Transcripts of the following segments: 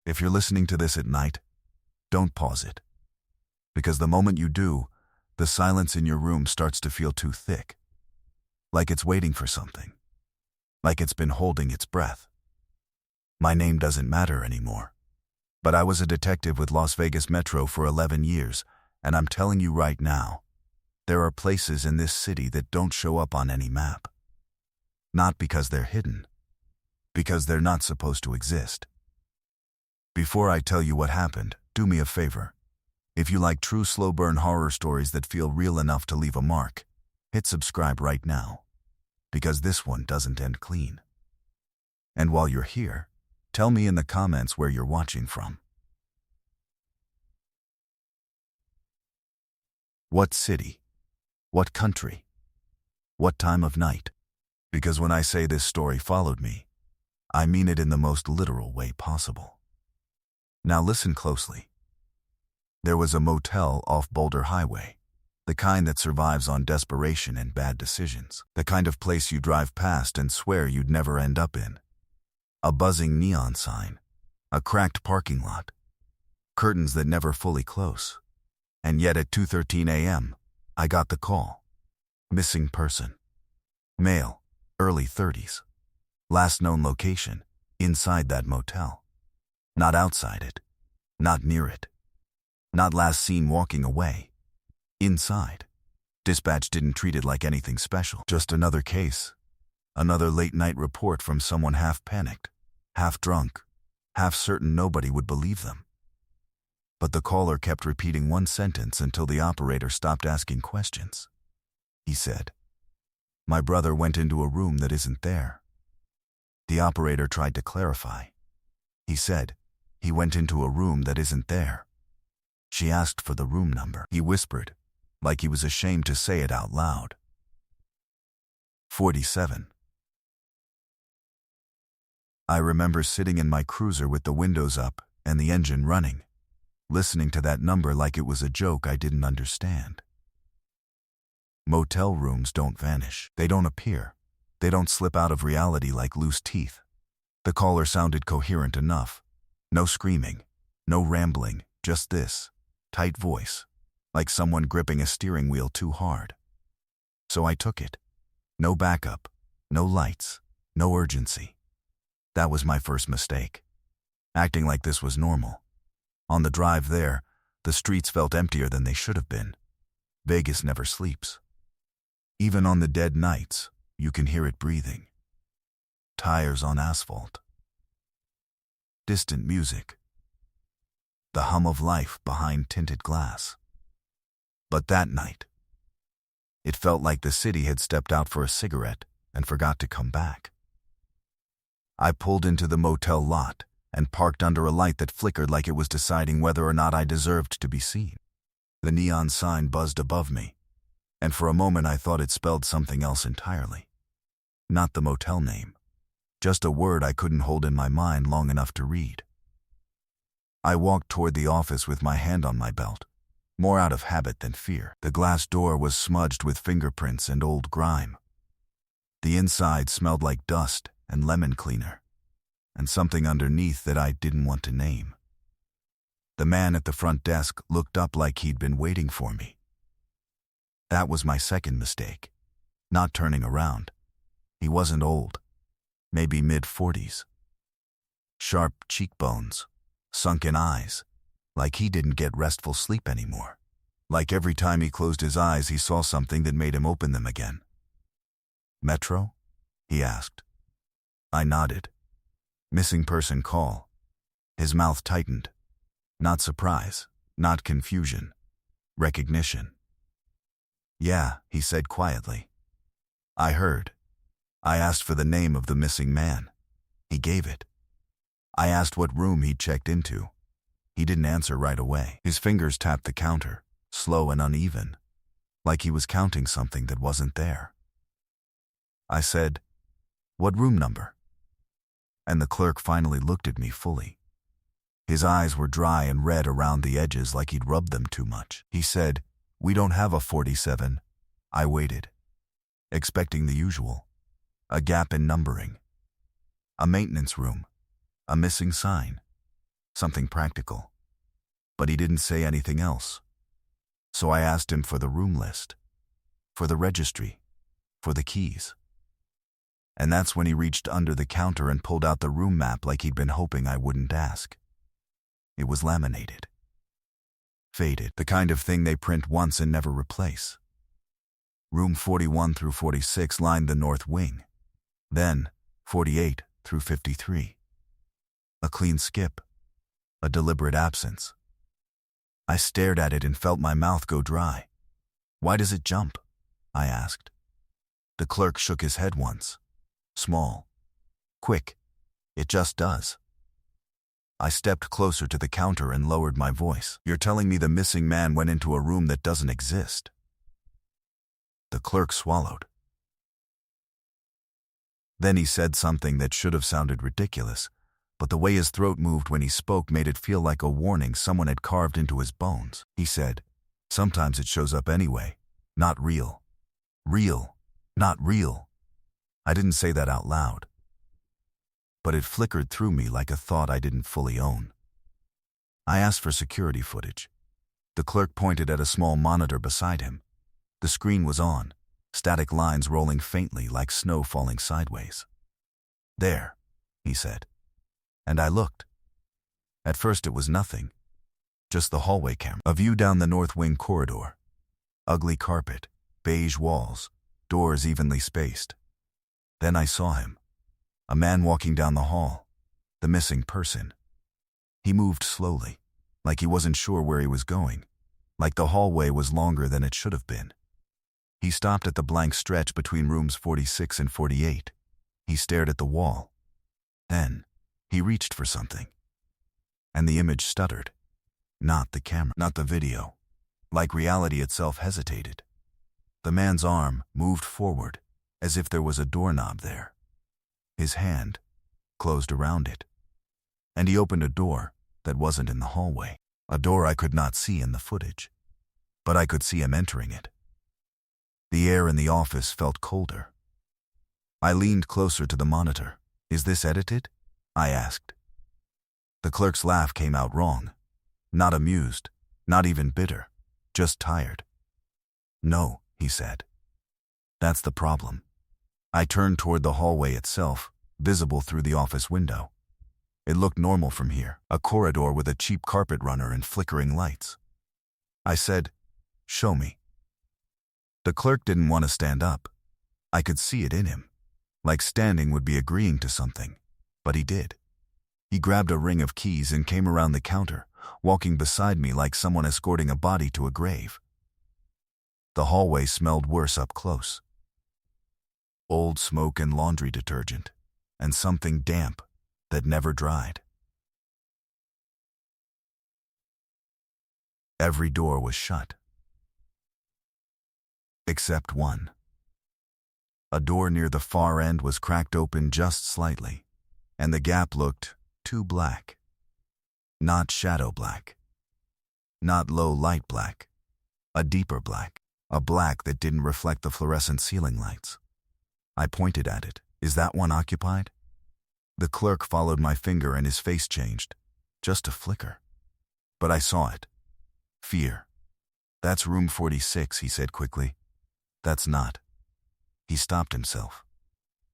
If you're listening to this at night, don't pause it. Because the moment you do, the silence in your room starts to feel too thick. Like it's waiting for something. Like it's been holding its breath. My name doesn't matter anymore. But I was a detective with Las Vegas Metro for 11 years, and I'm telling you right now, there are places in this city that don't show up on any map. Not because they're hidden, because they're not supposed to exist. Before I tell you what happened, do me a favor. If you like true slow burn horror stories that feel real enough to leave a mark, hit subscribe right now, because this one doesn't end clean. And while you're here, tell me in the comments where you're watching from. What city? What country? What time of night? Because when I say this story followed me, I mean it in the most literal way possible. Now listen closely. There was a motel off Boulder Highway, the kind that survives on desperation and bad decisions, the kind of place you drive past and swear you'd never end up in. A buzzing neon sign, a cracked parking lot, curtains that never fully close. And yet at 2:13 a.m., I got the call. Missing person. Male, early 30s. Last known location, inside that motel. Not outside it. Not near it. Not last seen walking away. Inside. Dispatch didn't treat it like anything special. Just another case. Another late-night report from someone half-panicked, half-drunk, half-certain nobody would believe them. But the caller kept repeating one sentence until the operator stopped asking questions. He said, "My brother went into a room that isn't there." The operator tried to clarify. He said, "He went into a room that isn't there." She asked for the room number. He whispered, like he was ashamed to say it out loud. 47. I remember sitting in my cruiser with the windows up and the engine running, listening to that number like it was a joke I didn't understand. Motel rooms don't vanish. They don't appear. They don't slip out of reality like loose teeth. The caller sounded coherent enough. No screaming, no rambling, just this tight voice, like someone gripping a steering wheel too hard. So I took it. No backup, no lights, no urgency. That was my first mistake. Acting like this was normal. On the drive there, the streets felt emptier than they should have been. Vegas never sleeps. Even on the dead nights, you can hear it breathing. Tires on asphalt. Distant music. The hum of life behind tinted glass. But that night, it felt like the city had stepped out for a cigarette and forgot to come back. I pulled into the motel lot and parked under a light that flickered like it was deciding whether or not I deserved to be seen. The neon sign buzzed above me, and for a moment I thought it spelled something else entirely. Not the motel name, just a word I couldn't hold in my mind long enough to read. I walked toward the office with my hand on my belt, more out of habit than fear. The glass door was smudged with fingerprints and old grime. The inside smelled like dust and lemon cleaner, and something underneath that I didn't want to name. The man at the front desk looked up like he'd been waiting for me. That was my second mistake, not turning around. He wasn't old, maybe mid-40s. Sharp cheekbones, sunken eyes, like he didn't get restful sleep anymore. Like every time he closed his eyes, he saw something that made him open them again. "Metro?" he asked. I nodded. "Missing person call." His mouth tightened. Not surprise, not confusion. Recognition. "Yeah," he said quietly. "I heard. I asked for the name of the missing man. He gave it. I asked what room he'd checked into. He didn't answer right away." His fingers tapped the counter, slow and uneven, like he was counting something that wasn't there. I said, "What room number?" And the clerk finally looked at me fully. His eyes were dry and red around the edges like he'd rubbed them too much. He said, "We don't have a 47. I waited, expecting the usual. A gap in numbering. A maintenance room. A missing sign. something practical. But he didn't say anything else. So I asked him for the room list, for the registry, for the keys. And that's when he reached under the counter and pulled out the room map like he'd been hoping I wouldn't ask. It was laminated. Faded, the kind of thing they print once and never replace. Room 41 through 46 lined the north wing. Then, 48 through 53. A clean skip. A deliberate absence. I stared at it and felt my mouth go dry. Why does it jump? I asked. The clerk shook his head once. Small. Quick. It just does. I stepped closer to the counter and lowered my voice. You're telling me the missing man went into a room that doesn't exist? The clerk swallowed. Then he said something that should have sounded ridiculous, but the way his throat moved when he spoke made it feel like a warning someone had carved into his bones. He said, sometimes it shows up anyway. Not real. Real. Not real. I didn't say that out loud. But it flickered through me like a thought I didn't fully own. I asked for security footage. The clerk pointed at a small monitor beside him. The screen was on, static lines rolling faintly like snow falling sideways. There, he said. And I looked. At first it was nothing. Just the hallway camera. A view down the north wing corridor. Ugly carpet, beige walls, doors evenly spaced. Then I saw him. A man walking down the hall. The missing person. He moved slowly, like he wasn't sure where he was going, like the hallway was longer than it should have been. He stopped at the blank stretch between rooms 46 and 48. He stared at the wall. Then, he reached for something. And the image stuttered. Not the camera, not the video. Like reality itself hesitated. The man's arm moved forward, as if there was a doorknob there. His hand closed around it. And he opened a door that wasn't in the hallway. A door I could not see in the footage. But I could see him entering it. The air in the office felt colder. I leaned closer to the monitor. Is this edited? I asked. The clerk's laugh came out wrong. Not amused, not even bitter, just tired. No, he said. That's the problem. I turned toward the hallway itself, visible through the office window. It looked normal from here, a corridor with a cheap carpet runner and flickering lights. I said, show me. The clerk didn't want to stand up. I could see it in him. Like standing would be agreeing to something. But he did. He grabbed a ring of keys and came around the counter, walking beside me like someone escorting a body to a grave. The hallway smelled worse up close. Old smoke and laundry detergent, and something damp that never dried. Every door was shut. Except one. A door near the far end was cracked open just slightly, and the gap looked too black. Not shadow black. Not low light black. A deeper black. A black that didn't reflect the fluorescent ceiling lights. I pointed at it. Is that one occupied? The clerk followed my finger and his face changed. Just a flicker. But I saw it. Fear. That's room 46, he said quickly. That's not. He stopped himself.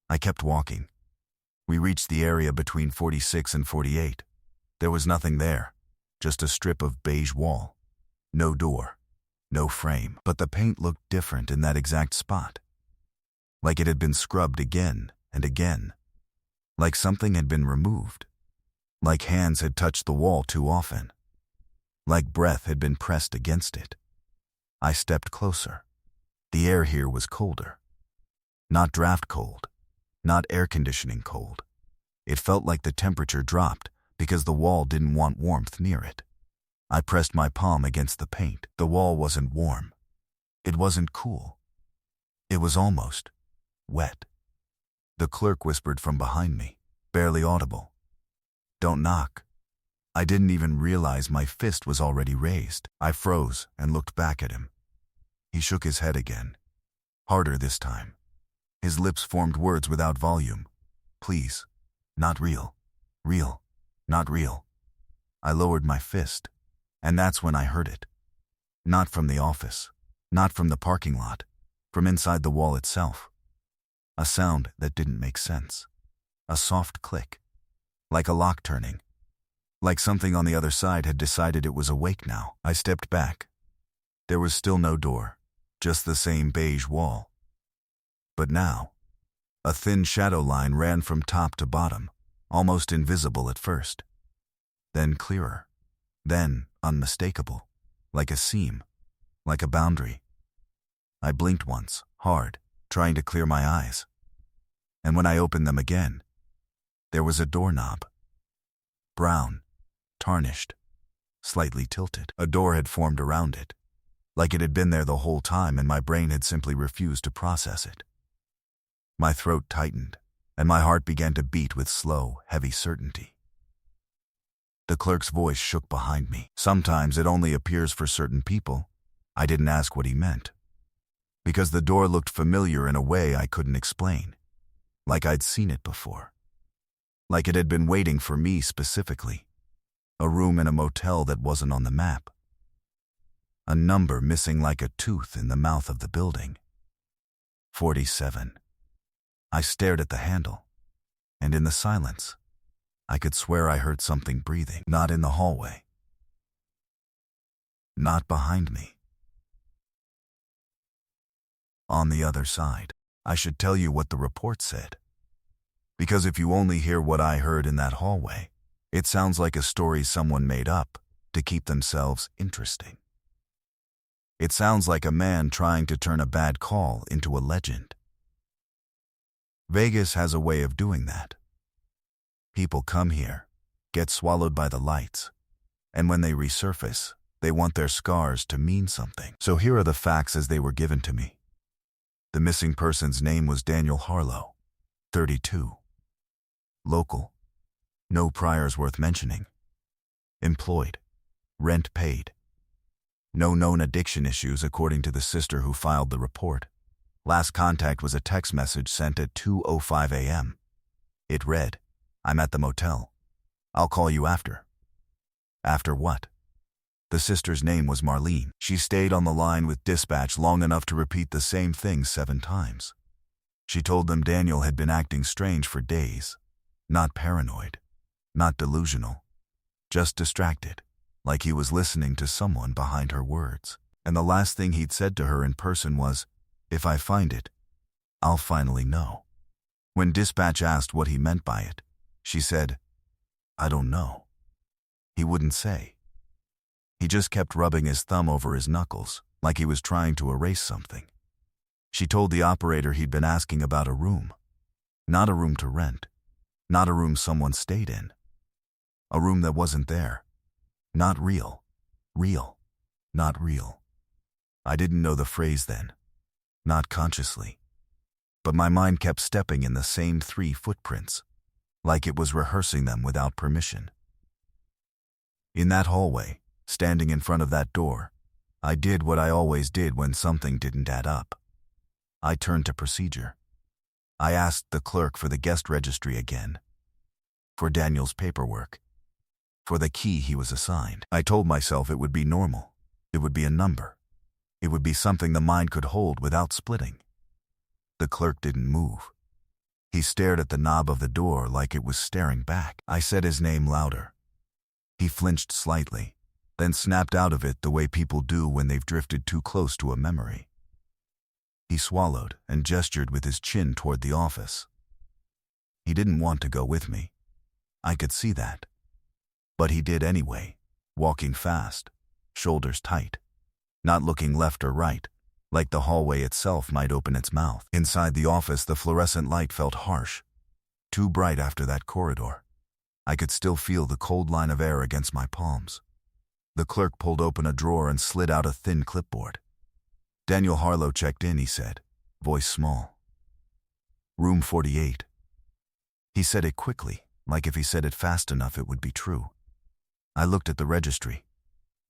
I kept walking. We reached the area between 46 and 48. There was nothing there, just a strip of beige wall. No door, no frame, but the paint looked different in that exact spot. Like it had been scrubbed again and again. Like something had been removed. Like hands had touched the wall too often. Like breath had been pressed against it. I stepped closer. The air here was colder. Not draft cold. Not air conditioning cold. It felt like the temperature dropped because the wall didn't want warmth near it. I pressed my palm against the paint. The wall wasn't warm. It wasn't cool. It was almost wet. The clerk whispered from behind me, barely audible. Don't knock. I didn't even realize my fist was already raised. I froze and looked back at him. He shook his head again. Harder this time. His lips formed words without volume. Please. Not real. Real. Not real. I lowered my fist, and that's when I heard it. Not from the office, not from the parking lot, from inside the wall itself. A sound that didn't make sense. A soft click. Like a lock turning. Like something on the other side had decided it was awake now. I stepped back. There was still no door, just the same beige wall. But now, a thin shadow line ran from top to bottom, almost invisible at first. Then clearer. Then unmistakable. Like a seam. Like a boundary. I blinked once, hard, trying to clear my eyes. And when I opened them again, there was a doorknob. Brown, tarnished, slightly tilted. A door had formed around it, like it had been there the whole time and my brain had simply refused to process it. My throat tightened, and my heart began to beat with slow, heavy certainty. The clerk's voice shook behind me. Sometimes it only appears for certain people. I didn't ask what he meant, because the door looked familiar in a way I couldn't explain, like I'd seen it before. Like it had been waiting for me specifically. A room in a motel that wasn't on the map. A number missing like a tooth in the mouth of the building. 47. I stared at the handle, and in the silence, I could swear I heard something breathing. Not in the hallway. Not behind me. On the other side. I should tell you what the report said. Because if you only hear what I heard in that hallway, it sounds like a story someone made up to keep themselves interesting. It sounds like a man trying to turn a bad call into a legend. Vegas has a way of doing that. People come here, get swallowed by the lights, and when they resurface, they want their scars to mean something. So here are the facts as they were given to me. The missing person's name was Daniel Harlow, 32. Local. No priors worth mentioning. Employed. Rent paid. No known addiction issues according to the sister who filed the report. Last contact was a text message sent at 2:05 a.m. It read, "I'm at the motel. I'll call you after." After what? The sister's name was Marlene. She stayed on the line with dispatch long enough to repeat the same thing 7 times. She told them Daniel had been acting strange for days. Not paranoid. Not delusional. Just distracted, like he was listening to someone behind her words. And the last thing he'd said to her in person was, "If I find it, I'll finally know." When dispatch asked what he meant by it, she said, "I don't know." He wouldn't say. He just kept rubbing his thumb over his knuckles, like he was trying to erase something. She told the operator he'd been asking about a room. Not a room to rent. Not a room someone stayed in. A room that wasn't there. Not real. Real. Not real. I didn't know the phrase then. Not consciously. But my mind kept stepping in the same 3 footprints, like it was rehearsing them without permission. In that hallway, standing in front of that door, I did what I always did when something didn't add up. I turned to procedure. I asked the clerk for the guest registry again. For Daniel's paperwork. For the key he was assigned. I told myself it would be normal. It would be a number. It would be something the mind could hold without splitting. The clerk didn't move. He stared at the knob of the door like it was staring back. I said his name louder. He flinched slightly, then snapped out of it the way people do when they've drifted too close to a memory. He swallowed and gestured with his chin toward the office. He didn't want to go with me. I could see that. But he did anyway, walking fast, shoulders tight, not looking left or right, like the hallway itself might open its mouth. Inside the office, the fluorescent light felt harsh, too bright after that corridor. I could still feel the cold line of air against my palms. The clerk pulled open a drawer and slid out a thin clipboard. Daniel Harlow checked in, he said, voice small. Room 48. He said it quickly, like if he said it fast enough it would be true. I looked at the registry.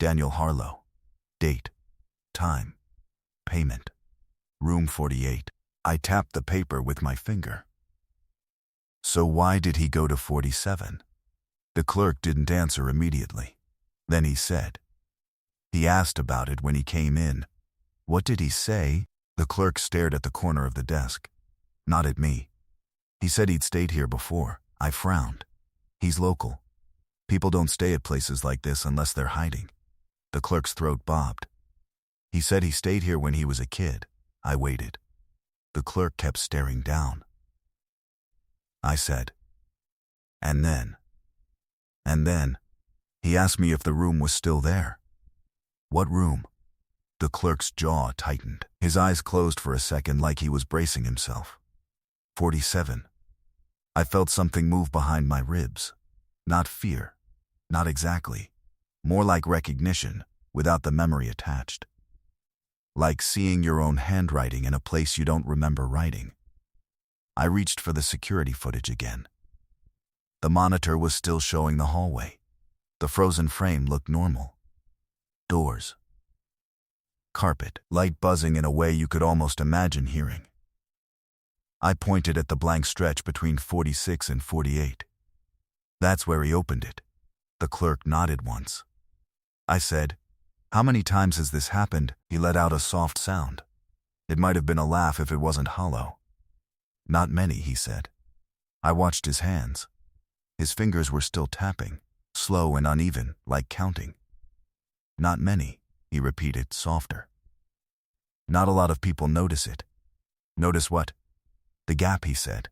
Daniel Harlow. Date. Time. Payment. Room 48. I tapped the paper with my finger. So why did he go to 47? The clerk didn't answer immediately. Then he said, "He asked about it when he came in." "What did he say?" The clerk stared at the corner of the desk. Not at me. "He said he'd stayed here before." I frowned. "He's local. People don't stay at places like this unless they're hiding." The clerk's throat bobbed. "He said he stayed here when he was a kid." I waited. The clerk kept staring down. I said, "And then?" "And then, he asked me if the room was still there." "What room?" The clerk's jaw tightened. His eyes closed for a second like he was bracing himself. 47. I felt something move behind my ribs. Not fear. Not exactly. More like recognition, without the memory attached. Like seeing your own handwriting in a place you don't remember writing. I reached for the security footage again. The monitor was still showing the hallway. The frozen frame looked normal. Doors. Carpet. Light buzzing in a way you could almost imagine hearing. I pointed at the blank stretch between 46 and 48. "That's where he opened it." The clerk nodded once. I said, "How many times has this happened?" He let out a soft sound. It might have been a laugh if it wasn't hollow. "Not many," he said. I watched his hands. His fingers were still tapping, slow and uneven, like counting. "Not many," he repeated, softer. "Not a lot of people notice it." "Notice what?" "The gap," he said.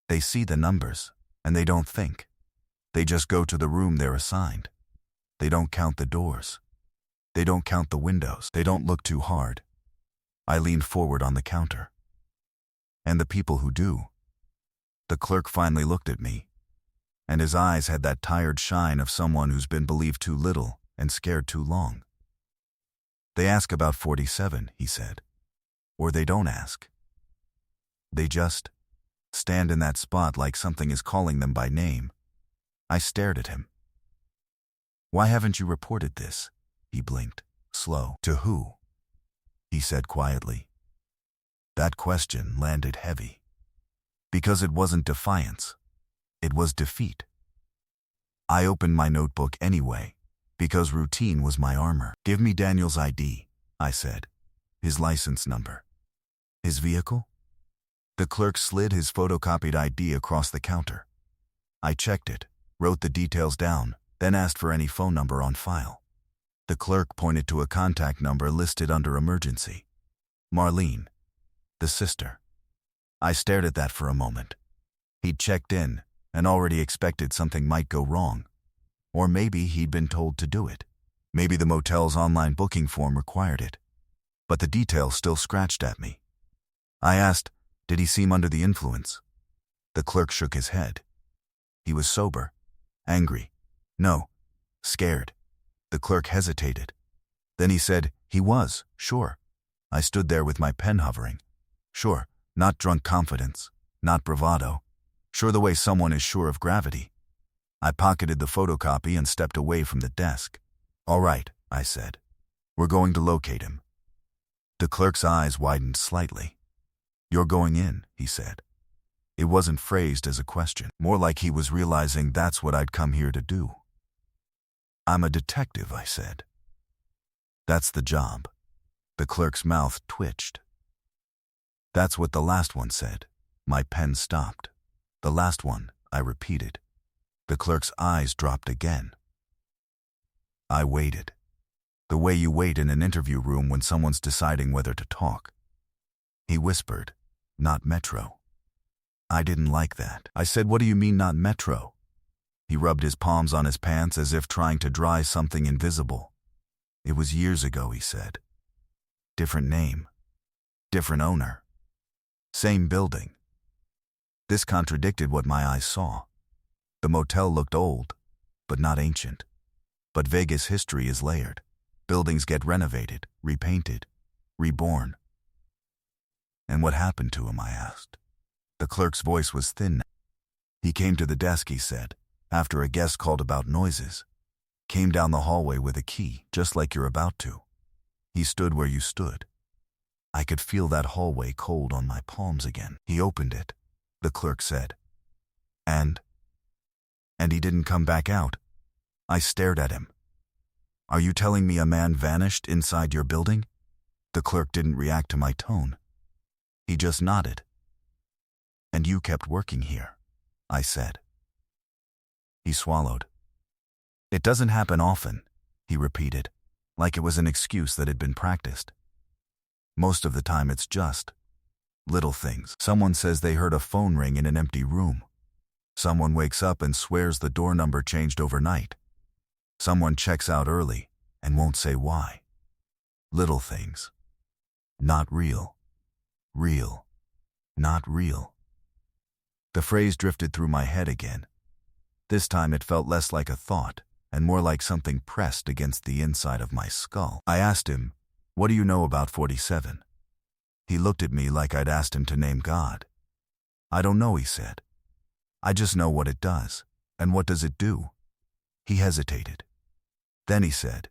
"They see the numbers, and they don't think. They just go to the room they're assigned. They don't count the doors. They don't count the windows. They don't look too hard." I leaned forward on the counter. "And the people who do?" The clerk finally looked at me, and his eyes had that tired shine of someone who's been believed too little and scared too long. "They ask about 47, he said. "Or they don't ask. They just stand in that spot like something is calling them by name." I stared at him. "Why haven't you reported this?" He blinked, slow. "To who?" he said quietly. That question landed heavy. Because it wasn't defiance. It was defeat. I opened my notebook anyway, because routine was my armor. "Give me Daniel's ID, I said. "His license number." "His vehicle?" The clerk slid his photocopied ID across the counter. I checked it, wrote the details down, then asked for any phone number on file. The clerk pointed to a contact number listed under emergency. Marlene, the sister. I stared at that for a moment. He'd checked in and already expected something might go wrong. Or maybe he'd been told to do it. Maybe the motel's online booking form required it. But the details still scratched at me. I asked, "Did he seem under the influence?" The clerk shook his head. He was sober. Angry. No. Scared. The clerk hesitated. Then he said, "He was, sure." I stood there with my pen hovering. Sure, not drunk confidence, not bravado. Sure the way someone is sure of gravity. I pocketed the photocopy and stepped away from the desk. "All right," I said. "We're going to locate him." The clerk's eyes widened slightly. "You're going in," he said. It wasn't phrased as a question, more like he was realizing that's what I'd come here to do. "I'm a detective," I said. "That's the job." The clerk's mouth twitched. "That's what the last one said." My pen stopped. "The last one," I repeated. The clerk's eyes dropped again. I waited. The way you wait in an interview room when someone's deciding whether to talk. He whispered, "Not Metro." I didn't like that. I said, "What do you mean, not Metro?" He rubbed his palms on his pants as if trying to dry something invisible. "It was years ago," he said. "Different name. Different owner. Same building." This contradicted what my eyes saw. The motel looked old, but not ancient. But Vegas history is layered. Buildings get renovated, repainted, reborn. "And what happened to him?" I asked. The clerk's voice was thin. "He came to the desk," he said, "after a guest called about noises. Came down the hallway with a key, just like you're about to. He stood where you stood." I could feel that hallway cold on my palms again. "He opened it," the clerk said. "And?" And he didn't come back out. I stared at him. Are you telling me a man vanished inside your building? The clerk didn't react to my tone. He just nodded. And you kept working here, I said. He swallowed. It doesn't happen often, he repeated, like it was an excuse that had been practiced. Most of the time it's just little things. Someone says they heard a phone ring in an empty room. Someone wakes up and swears the door number changed overnight. Someone checks out early and won't say why. Little things. Not real. Real. Not real. The phrase drifted through my head again. This time it felt less like a thought and more like something pressed against the inside of my skull. I asked him, "What do you know about 47? He looked at me like I'd asked him to name God. "I don't know," he said. "I just know what it does. And what does it do?" He hesitated. Then he said,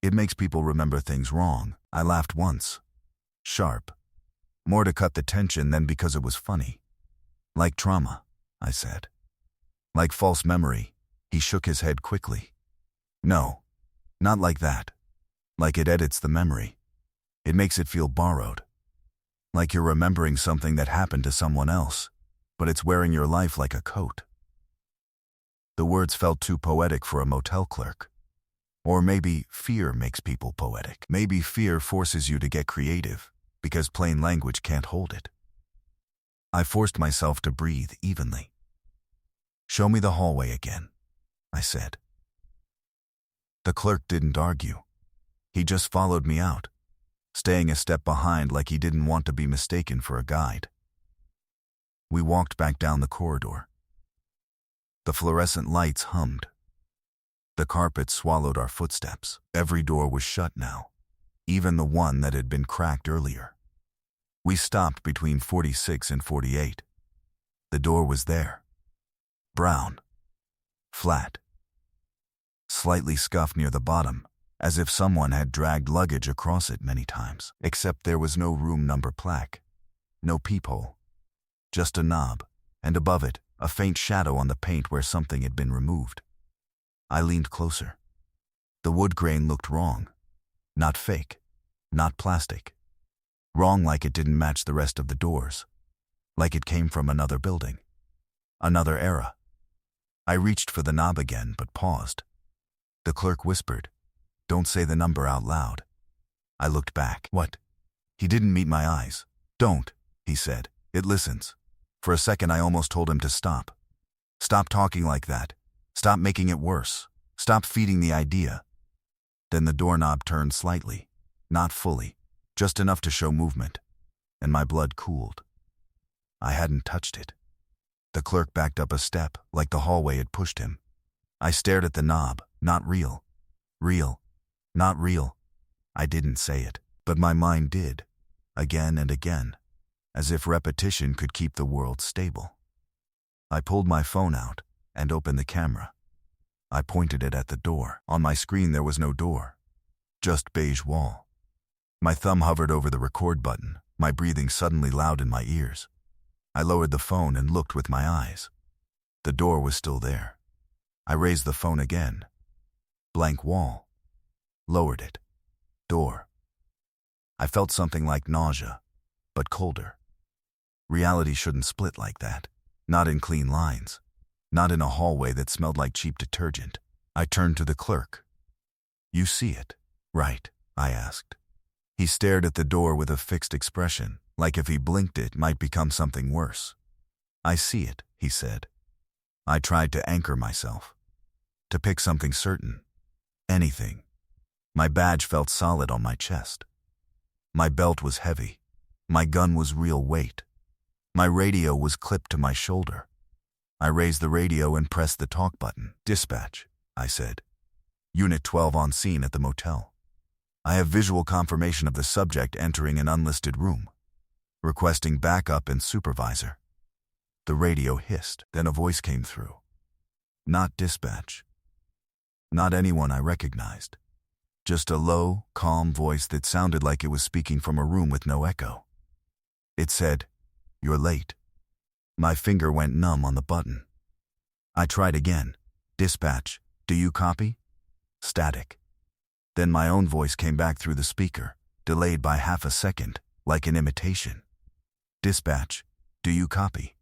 "It makes people remember things wrong." I laughed once. Sharp. More to cut the tension than because it was funny. "Like trauma," I said. "Like false memory." He shook his head quickly. "No, not like that. Like it edits the memory. It makes it feel borrowed. Like you're remembering something that happened to someone else, but it's wearing your life like a coat." The words felt too poetic for a motel clerk. Or maybe fear makes people poetic. Maybe fear forces you to get creative, because plain language can't hold it. I forced myself to breathe evenly. "Show me the hallway again," I said. The clerk didn't argue. He just followed me out, staying a step behind like he didn't want to be mistaken for a guide. We walked back down the corridor. The fluorescent lights hummed. The carpet swallowed our footsteps. Every door was shut now, even the one that had been cracked earlier. We stopped between 46 and 48. The door was there. Brown. Flat. Slightly scuffed near the bottom, as if someone had dragged luggage across it many times. Except there was no room number plaque. No peephole. Just a knob, and above it, a faint shadow on the paint where something had been removed. I leaned closer. The wood grain looked wrong. Not fake. Not plastic. Wrong like it didn't match the rest of the doors. Like it came from another building. Another era. I reached for the knob again, but paused. The clerk whispered, "Don't say the number out loud." I looked back. "What?" He didn't meet my eyes. "Don't," he said. "It listens." For a second I almost told him to stop. Stop talking like that. Stop making it worse. Stop feeding the idea. Then the doorknob turned slightly. Not fully. Just enough to show movement. And my blood cooled. I hadn't touched it. The clerk backed up a step, like the hallway had pushed him. I stared at the knob. Not real. Real. Not real. I didn't say it, but my mind did. Again and again. As if repetition could keep the world stable. I pulled my phone out and opened the camera. I pointed it at the door. On my screen there was no door. Just beige wall. My thumb hovered over the record button, my breathing suddenly loud in my ears. I lowered the phone and looked with my eyes. The door was still there. I raised the phone again. Blank wall. Lowered it. Door. I felt something like nausea, but colder. Reality shouldn't split like that. Not in clean lines. Not in a hallway that smelled like cheap detergent. I turned to the clerk. "You see it, right?" I asked. He stared at the door with a fixed expression, like if he blinked it might become something worse. "I see it," he said. I tried to anchor myself. To pick something certain. Anything. My badge felt solid on my chest. My belt was heavy. My gun was real weight. My radio was clipped to my shoulder. I raised the radio and pressed the talk button. "Dispatch," I said. "Unit 12 on scene at the motel. I have visual confirmation of the subject entering an unlisted room. Requesting backup and supervisor." The radio hissed. Then a voice came through. Not dispatch. Not anyone I recognized. Just a low, calm voice that sounded like it was speaking from a room with no echo. It said, "You're late." My finger went numb on the button. I tried again. Dispatch, do you copy? Static. Then my own voice came back through the speaker, delayed by half a second, like an imitation. Dispatch, do you copy?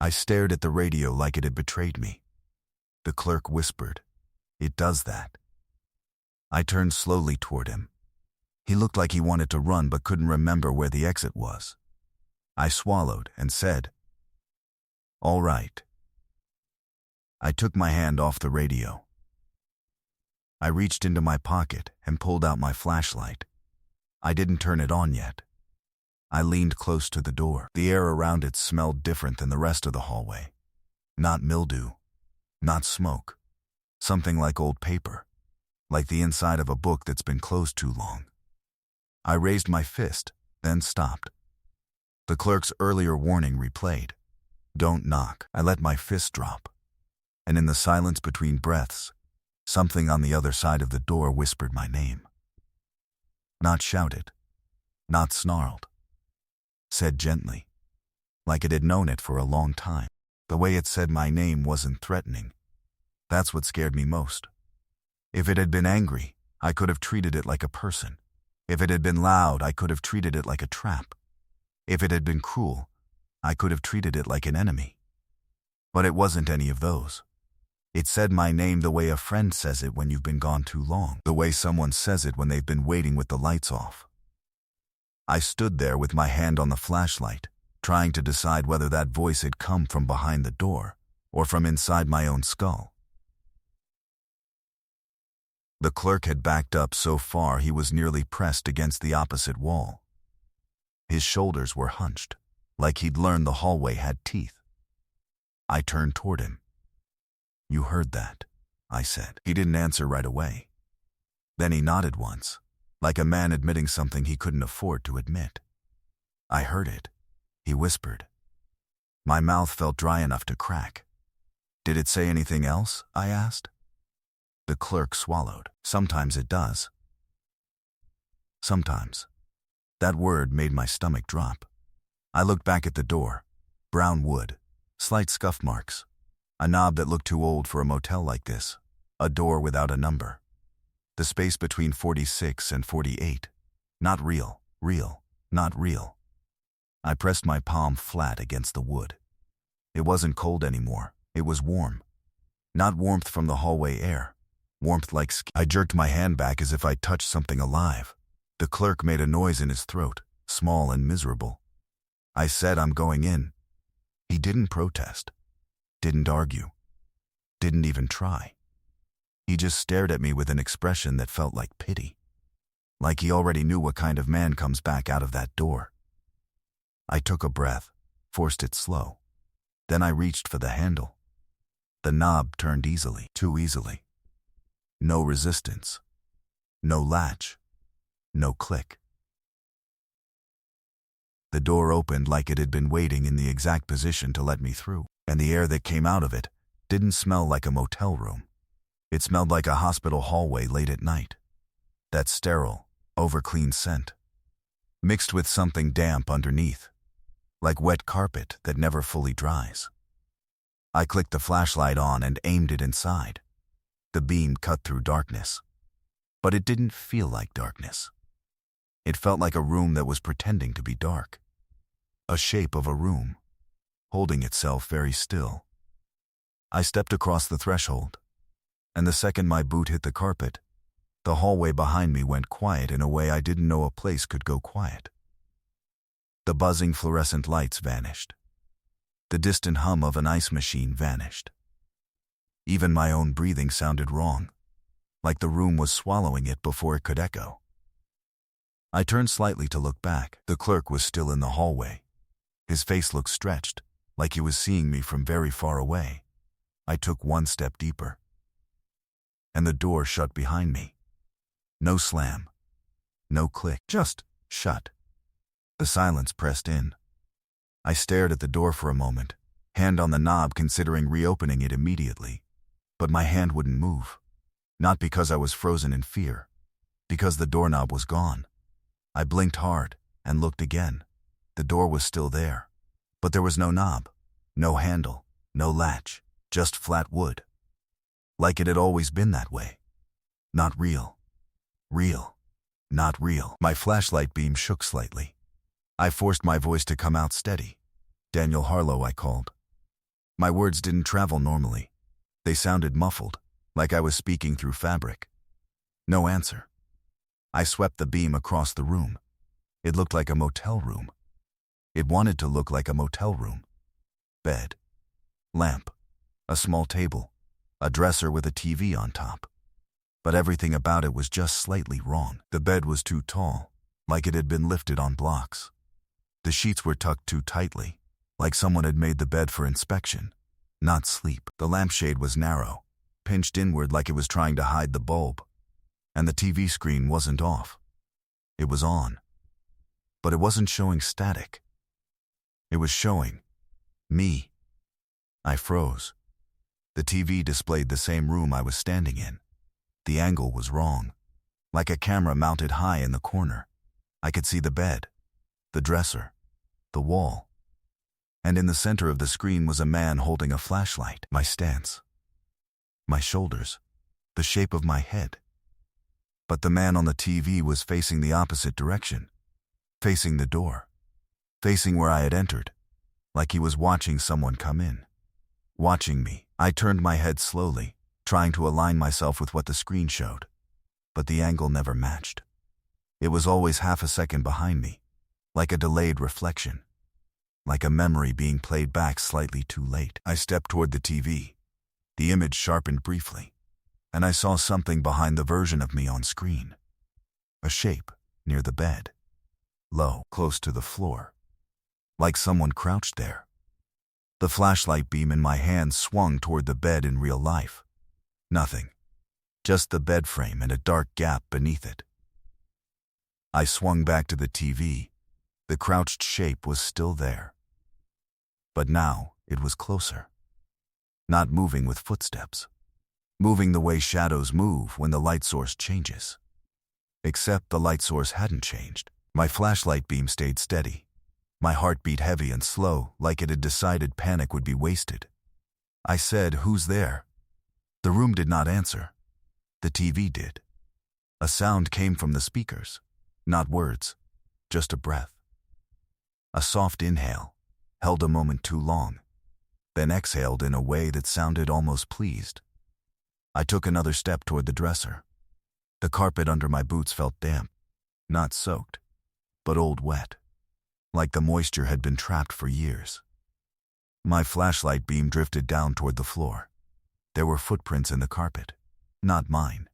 I stared at the radio like it had betrayed me. The clerk whispered, "It does that." I turned slowly toward him. He looked like he wanted to run but couldn't remember where the exit was. I swallowed and said, "All right." I took my hand off the radio. I reached into my pocket and pulled out my flashlight. I didn't turn it on yet. I leaned close to the door. The air around it smelled different than the rest of the hallway. Not mildew, not smoke. Something like old paper, like the inside of a book that's been closed too long. I raised my fist, then stopped. The clerk's earlier warning replayed. "Don't knock." I let my fist drop. And in the silence between breaths, something on the other side of the door whispered my name. Not shouted, not snarled. Said gently, like it had known it for a long time. The way it said my name wasn't threatening. That's what scared me most. If it had been angry, I could have treated it like a person. If it had been loud, I could have treated it like a trap. If it had been cruel, I could have treated it like an enemy. But it wasn't any of those. It said my name the way a friend says it when you've been gone too long, the way someone says it when they've been waiting with the lights off. I stood there with my hand on the flashlight, trying to decide whether that voice had come from behind the door or from inside my own skull. The clerk had backed up so far he was nearly pressed against the opposite wall. His shoulders were hunched, like he'd learned the hallway had teeth. I turned toward him. "You heard that," I said. He didn't answer right away. Then he nodded once, like a man admitting something he couldn't afford to admit. "I heard it," he whispered. My mouth felt dry enough to crack. "Did it say anything else?" I asked. The clerk swallowed. "Sometimes it does." Sometimes. That word made my stomach drop. I looked back at the door. Brown wood, slight scuff marks, a knob that looked too old for a motel like this, a door without a number. The space between 46 and 48. Not real, not real. I pressed my palm flat against the wood. It wasn't cold anymore. It was warm. Not warmth from the hallway air. Warmth like skin. I jerked my hand back as if I'd touched something alive. The clerk made a noise in his throat, small and miserable. I said, "I'm going in." He didn't protest. Didn't argue. Didn't even try. He just stared at me with an expression that felt like pity. Like he already knew what kind of man comes back out of that door. I took a breath, forced it slow. Then I reached for the handle. The knob turned easily, too easily. No resistance. No latch. No click. The door opened like it had been waiting in the exact position to let me through, and the air that came out of it didn't smell like a motel room. It smelled like a hospital hallway late at night. That sterile, overclean scent, mixed with something damp underneath, like wet carpet that never fully dries. I clicked the flashlight on and aimed it inside. The beam cut through darkness. But it didn't feel like darkness. It felt like a room that was pretending to be dark. A shape of a room, holding itself very still. I stepped across the threshold, and the second my boot hit the carpet, the hallway behind me went quiet in a way I didn't know a place could go quiet. The buzzing fluorescent lights vanished. The distant hum of an ice machine vanished. Even my own breathing sounded wrong, like the room was swallowing it before it could echo. I turned slightly to look back. The clerk was still in the hallway. His face looked stretched, like he was seeing me from very far away. I took one step deeper. And the door shut behind me. No slam. No click. Just shut. The silence pressed in. I stared at the door for a moment, hand on the knob considering reopening it immediately. But my hand wouldn't move. Not because I was frozen in fear, because the doorknob was gone. I blinked hard and looked again. The door was still there, but there was no knob, no handle, no latch, just flat wood. like it had always been that way. Not real. Real. Not real. My flashlight beam shook slightly. I forced my voice to come out steady. "Daniel Harlow," I called. My words didn't travel normally. They sounded muffled, like I was speaking through fabric. No answer. I swept the beam across the room. It looked like a motel room. It wanted to look like a motel room. Bed. Lamp. A small table. A dresser with a TV on top. But everything about it was just slightly wrong. The bed was too tall, like it had been lifted on blocks. The sheets were tucked too tightly, like someone had made the bed for inspection, not sleep. The lampshade was narrow, pinched inward like it was trying to hide the bulb. And the TV screen wasn't off. It was on. But it wasn't showing static. It was showing me. I froze. The TV displayed the same room I was standing in. The angle was wrong, like a camera mounted high in the corner. I could see the bed, the dresser, the wall. And in the center of the screen was a man holding a flashlight. My stance, my shoulders, the shape of my head. But the man on the TV was facing the opposite direction, facing the door, facing where I had entered, like he was watching someone come in. Watching me. I turned my head slowly, trying to align myself with what the screen showed. But the angle never matched. It was always half a second behind me, like a delayed reflection, like a memory being played back slightly too late. I stepped toward the TV. The image sharpened briefly, and I saw something behind the version of me on screen. A shape near the bed, low, close to the floor, like someone crouched there. The flashlight beam in my hand swung toward the bed in real life. Nothing. Just the bed frame and a dark gap beneath it. I swung back to the TV. The crouched shape was still there. But now it was closer. Not moving with footsteps. Moving the way shadows move when the light source changes. Except the light source hadn't changed. My flashlight beam stayed steady. My heart beat heavy and slow, like it had decided panic would be wasted. I said, "Who's there?" The room did not answer. The TV did. A sound came from the speakers. Not words, just a breath. A soft inhale, held a moment too long, then exhaled in a way that sounded almost pleased. I took another step toward the dresser. The carpet under my boots felt damp, not soaked, but old wet, like the moisture had been trapped for years. My flashlight beam drifted down toward the floor. There were footprints in the carpet, not mine.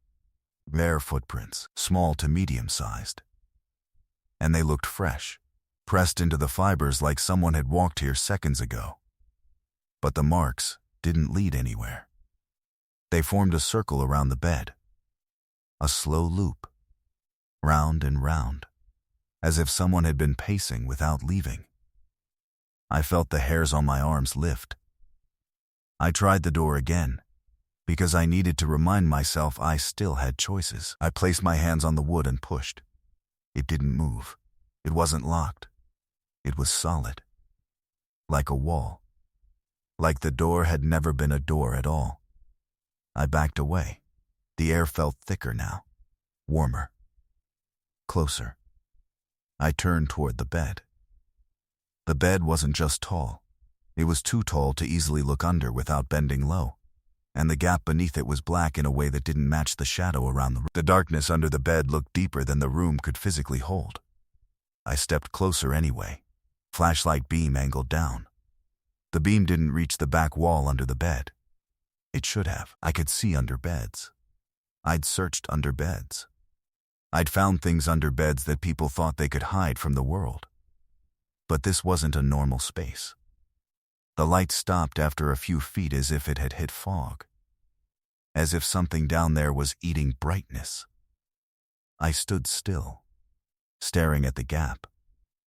Their footprints, small to medium-sized. And they looked fresh, pressed into the fibers like someone had walked here seconds ago. But the marks didn't lead anywhere. They formed a circle around the bed. A slow loop, round and round, as if someone had been pacing without leaving. I felt the hairs on my arms lift. I tried the door again, because I needed to remind myself I still had choices. I placed my hands on the wood and pushed. It didn't move. It wasn't locked. It was solid. Like a wall. Like the door had never been a door at all. I backed away. The air felt thicker now, warmer, closer. I turned toward the bed. The bed wasn't just tall. It was too tall to easily look under without bending low, and the gap beneath it was black in a way that didn't match the shadow around the room. The darkness under the bed looked deeper than the room could physically hold. I stepped closer anyway, flashlight beam angled down. The beam didn't reach the back wall under the bed. It should have. I could see under beds. I'd searched under beds. I'd found things under beds that people thought they could hide from the world. But this wasn't a normal space. The light stopped after a few feet as if it had hit fog. As if something down there was eating brightness. I stood still, staring at the gap,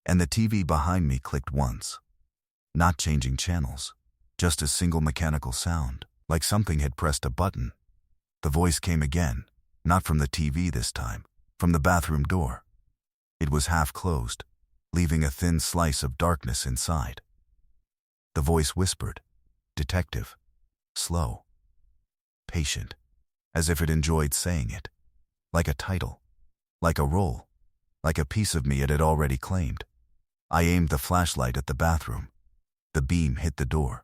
and the TV behind me clicked once. Not changing channels, just a single mechanical sound, like something had pressed a button. The voice came again, not from the TV this time, from the bathroom door. It was half closed, leaving a thin slice of darkness inside. The voice whispered, "Detective, slow. patient, as if it enjoyed saying it. Like a title, like a role, like a piece of me it had already claimed. I aimed the flashlight at the bathroom. The beam hit the door.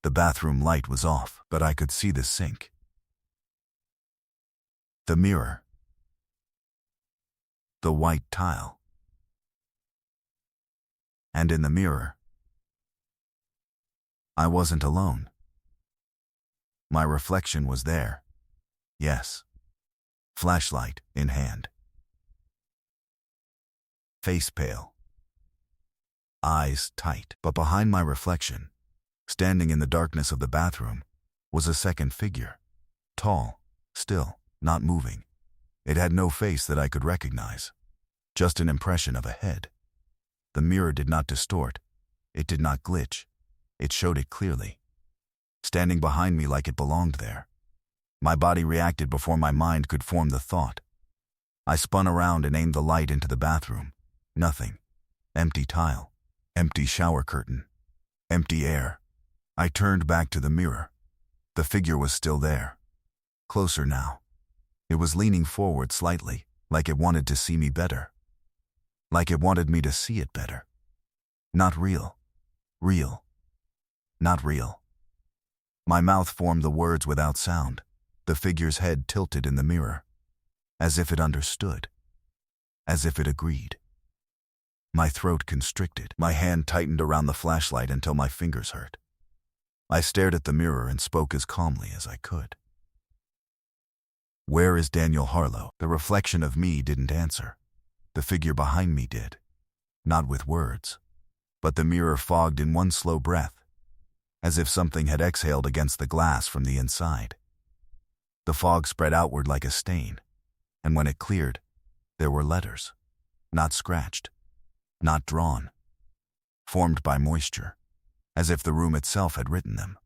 The bathroom light was off, but I could see the sink, the mirror, the white tile. And in the mirror, I wasn't alone. My reflection was there. Yes. Flashlight in hand. Face pale. Eyes tight. But behind my reflection, standing in the darkness of the bathroom, was a second figure. Tall, still, not moving. It had no face that I could recognize. Just an impression of a head. The mirror did not distort. It did not glitch. It showed it clearly, standing behind me like it belonged there. My body reacted before my mind could form the thought. I spun around and aimed the light into the bathroom. Nothing. Empty tile. Empty shower curtain. Empty air. I turned back to the mirror. The figure was still there. Closer now. It was leaning forward slightly, like it wanted to see me better. Like it wanted me to see it better. Not real. Real. Not real. My mouth formed the words without sound. The figure's head tilted in the mirror, as if it understood, as if it agreed. My throat constricted. My hand tightened around the flashlight until my fingers hurt. I stared at the mirror and spoke as calmly as I could. "Where is Daniel Harlow?" The reflection of me didn't answer. The figure behind me did. Not with words, but the mirror fogged in one slow breath, as if something had exhaled against the glass from the inside. The fog spread outward like a stain, and when it cleared, there were letters, not scratched, not drawn, formed by moisture, as if the room itself had written them.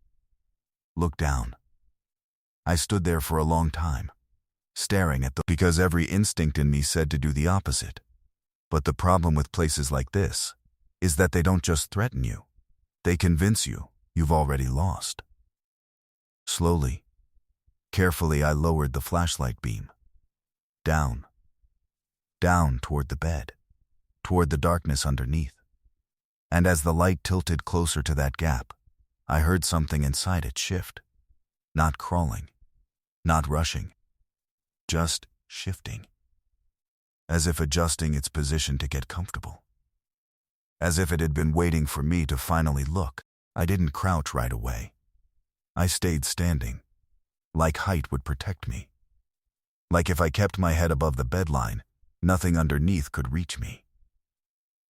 Look down. I stood there for a long time, staring at because every instinct in me said to do the opposite. But the problem with places like this is that they don't just threaten you. They convince you you've already lost. Slowly, carefully, I lowered the flashlight beam. Down. Down toward the bed. Toward the darkness underneath. And as the light tilted closer to that gap, I heard something inside it shift. Not crawling. Not rushing. Just shifting. As if adjusting its position to get comfortable. As if it had been waiting for me to finally look. I didn't crouch right away. I stayed standing. Like height would protect me. Like if I kept my head above the bedline, nothing underneath could reach me.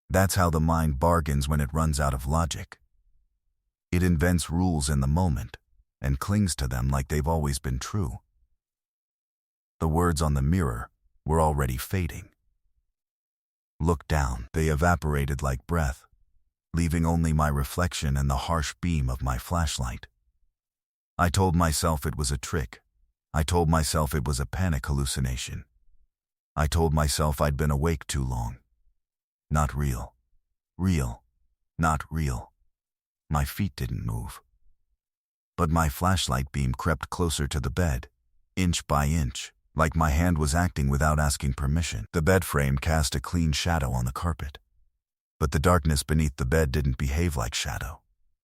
That's how the mind bargains when it runs out of logic. It invents rules in the moment and clings to them like they've always been true. The words on the mirror were already fading. Look down. They evaporated like breath, leaving only my reflection and the harsh beam of my flashlight. I told myself it was a trick. I told myself it was a panic hallucination. I told myself I'd been awake too long. Not real. Real. Not real. My feet didn't move. But my flashlight beam crept closer to the bed, inch by inch, like my hand was acting without asking permission. The bed frame cast a clean shadow on the carpet. But the darkness beneath the bed didn't behave like shadow.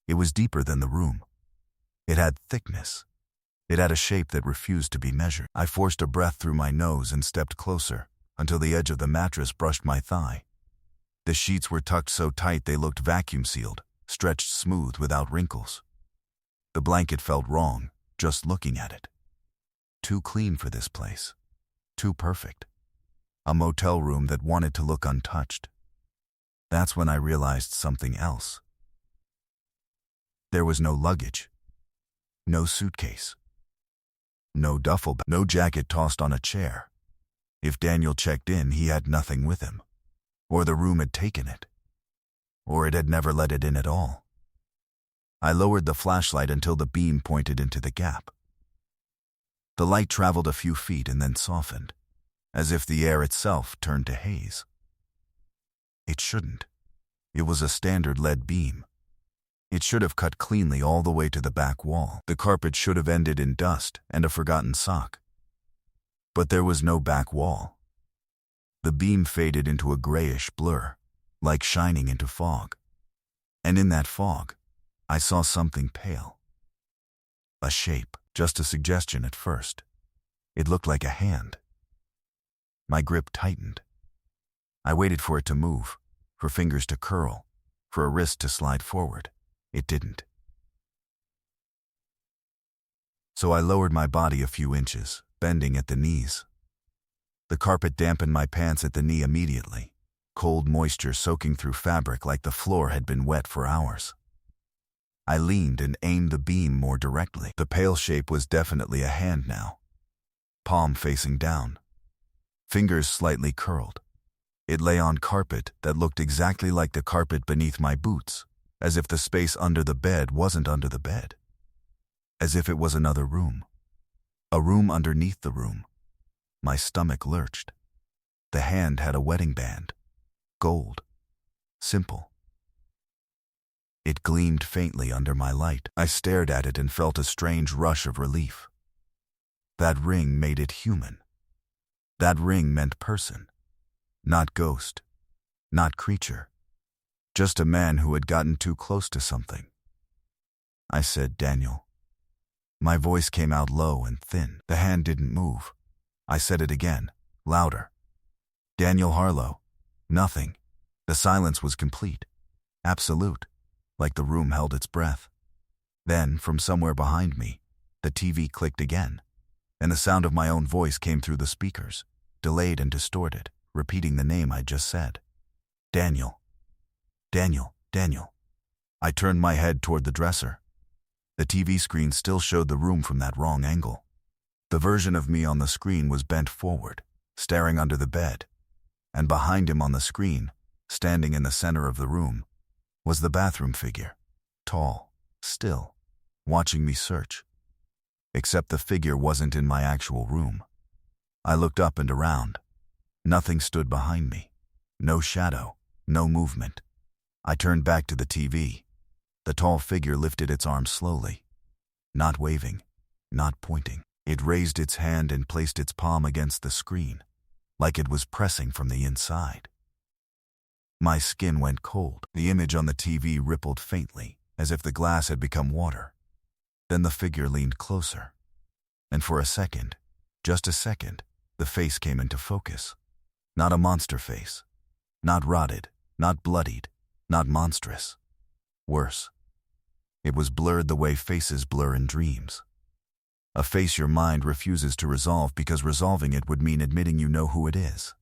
It was deeper than the room. It had thickness. It had a shape that refused to be measured. I forced a breath through my nose and stepped closer, until the edge of the mattress brushed my thigh. The sheets were tucked so tight they looked vacuum-sealed, stretched smooth without wrinkles. The blanket felt wrong, just looking at it. Too clean for this place. Too perfect. A motel room that wanted to look untouched. That's when I realized something else. There was no luggage. No suitcase. No duffel bag. No jacket tossed on a chair. If Daniel checked in, he had nothing with him. Or the room had taken it. Or it had never let it in at all. I lowered the flashlight until the beam pointed into the gap. The light traveled a few feet and then softened, as if the air itself turned to haze. It shouldn't. It was a standard lead beam. It should have cut cleanly all the way to the back wall. The carpet should have ended in dust and a forgotten sock. But there was no back wall. The beam faded into a grayish blur, like shining into fog. And in that fog, I saw something pale. A shape, just a suggestion at first. It looked like a hand. My grip tightened. I waited for it to move, for fingers to curl, for a wrist to slide forward. It didn't. So I lowered my body a few inches, bending at the knees. The carpet dampened my pants at the knee immediately, cold moisture soaking through fabric like the floor had been wet for hours. I leaned and aimed the beam more directly. The pale shape was definitely a hand now, palm facing down, fingers slightly curled. It lay on carpet that looked exactly like the carpet beneath my boots, as if the space under the bed wasn't under the bed. As if it was another room. A room underneath the room. My stomach lurched. The hand had a wedding band. Gold. Simple. It gleamed faintly under my light. I stared at it and felt a strange rush of relief. That ring made it human. That ring meant person. Not ghost. Not creature. Just a man who had gotten too close to something. I said, "Daniel." My voice came out low and thin. The hand didn't move. I said it again, louder. "Daniel Harlow." Nothing. The silence was complete. Absolute. Like the room held its breath. Then, from somewhere behind me, the TV clicked again, and the sound of my own voice came through the speakers, delayed and distorted, repeating the name I'd just said. "Daniel. Daniel, Daniel." I turned my head toward the dresser. The TV screen still showed the room from that wrong angle. The version of me on the screen was bent forward, staring under the bed, and behind him on the screen, standing in the center of the room, was the bathroom figure, tall, still, watching me search. Except the figure wasn't in my actual room. I looked up and around. Nothing stood behind me. No shadow, no movement. I turned back to the TV. The tall figure lifted its arm slowly, not waving, not pointing. It raised its hand and placed its palm against the screen, like it was pressing from the inside. My skin went cold. The image on the TV rippled faintly, as if the glass had become water. Then the figure leaned closer. And for a second, just a second, the face came into focus. Not a monster face. Not rotted, not bloodied, not monstrous. Worse. It was blurred the way faces blur in dreams. A face your mind refuses to resolve because resolving it would mean admitting you know who it is.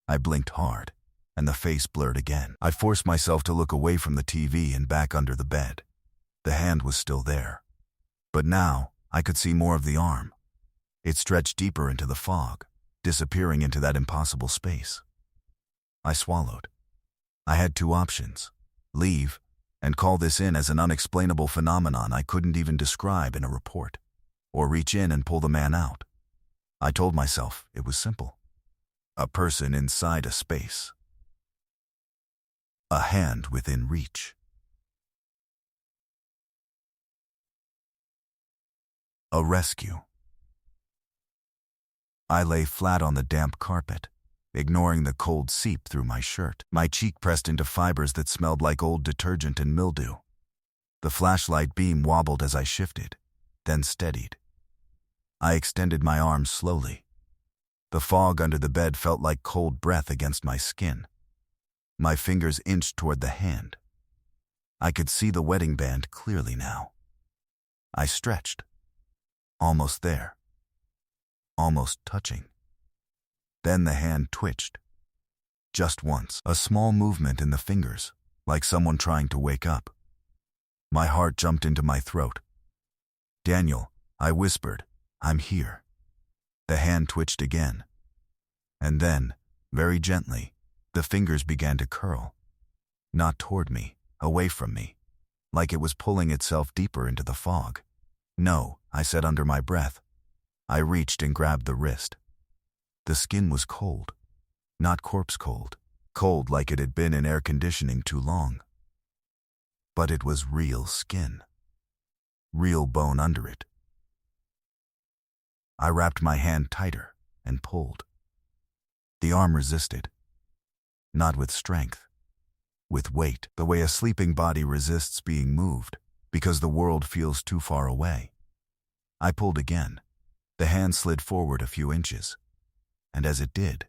I blinked hard, and the face blurred again. I forced myself to look away from the TV and back under the bed. The hand was still there. But now, I could see more of the arm. It stretched deeper into the fog, disappearing into that impossible space. I swallowed. I had two options: leave, and call this in as an unexplainable phenomenon I couldn't even describe in a report, or reach in and pull the man out. I told myself it was simple. A person inside a space. A hand within reach. A rescue. I lay flat on the damp carpet, ignoring the cold seep through my shirt, my cheek pressed into fibers that smelled like old detergent and mildew. The flashlight beam wobbled as I shifted, then steadied. I extended my arms slowly. The fog under the bed felt like cold breath against my skin. My fingers inched toward the hand. I could see the wedding band clearly now. I stretched. Almost there. Almost touching. Then the hand twitched. Just once, a small movement in the fingers, like someone trying to wake up. My heart jumped into my throat. "Daniel," I whispered, "I'm here." The hand twitched again. And then, very gently, the fingers began to curl. Not toward me, away from me, like it was pulling itself deeper into the fog. "No," I said under my breath. I reached and grabbed the wrist. The skin was cold. Not corpse cold. Cold like it had been in air conditioning too long. but it was real skin. Real bone under it. I wrapped my hand tighter and pulled. The arm resisted. Not with strength. With weight, the way a sleeping body resists being moved, because the world feels too far away. I pulled again. The hand slid forward a few inches. And as it did,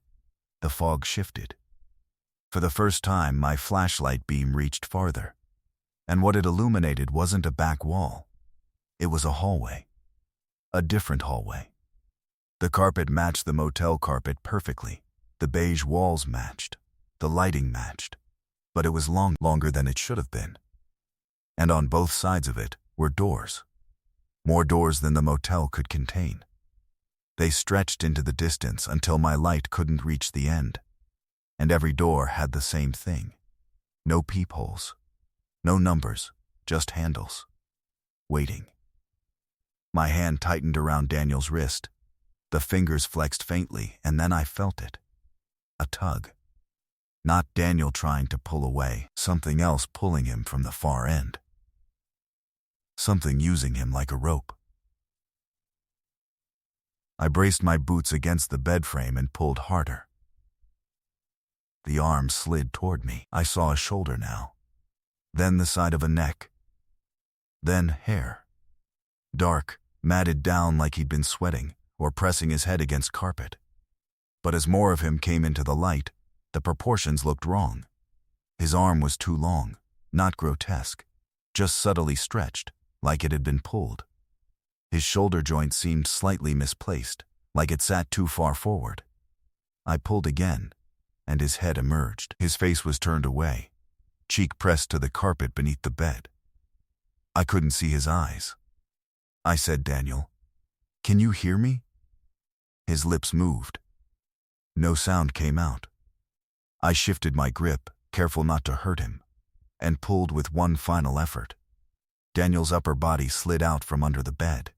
the fog shifted. For the first time, my flashlight beam reached farther. And what it illuminated wasn't a back wall. It was a hallway. A different hallway. The carpet matched the motel carpet perfectly. The beige walls matched. The lighting matched. But it was longer than it should have been. And on both sides of it were doors. More doors than the motel could contain. They stretched into the distance until my light couldn't reach the end. And every door had the same thing. No peepholes. No numbers, just handles. Waiting. My hand tightened around Daniel's wrist. The fingers flexed faintly, and then I felt it. A tug. Not Daniel trying to pull away, something else pulling him from the far end. Something using him like a rope. I braced my boots against the bed frame and pulled harder. The arm slid toward me. I saw a shoulder now. Then the side of a neck. Then hair. Dark, matted down like he'd been sweating or pressing his head against carpet. But as more of him came into the light, the proportions looked wrong. His arm was too long, not grotesque, just subtly stretched, like it had been pulled. His shoulder joint seemed slightly misplaced, like it sat too far forward. I pulled again, and his head emerged. His face was turned away, cheek pressed to the carpet beneath the bed. I couldn't see his eyes. I said, "Daniel, can you hear me?" His lips moved. No sound came out. I shifted my grip, careful not to hurt him, and pulled with one final effort. Daniel's upper body slid out from under the bed.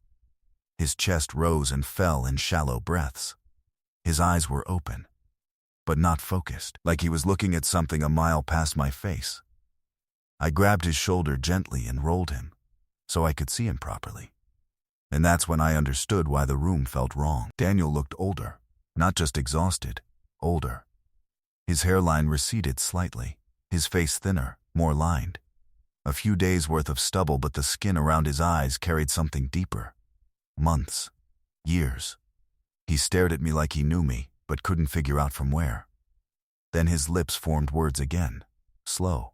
His chest rose and fell in shallow breaths. His eyes were open, but not focused, like he was looking at something a mile past my face. I grabbed his shoulder gently and rolled him, so I could see him properly. And that's when I understood why the room felt wrong. Daniel looked older, not just exhausted, older. His hairline receded slightly, his face thinner, more lined. A few days' worth of stubble, but the skin around his eyes carried something deeper. Months. Years. He stared at me like he knew me, but couldn't figure out from where. Then his lips formed words again, slow.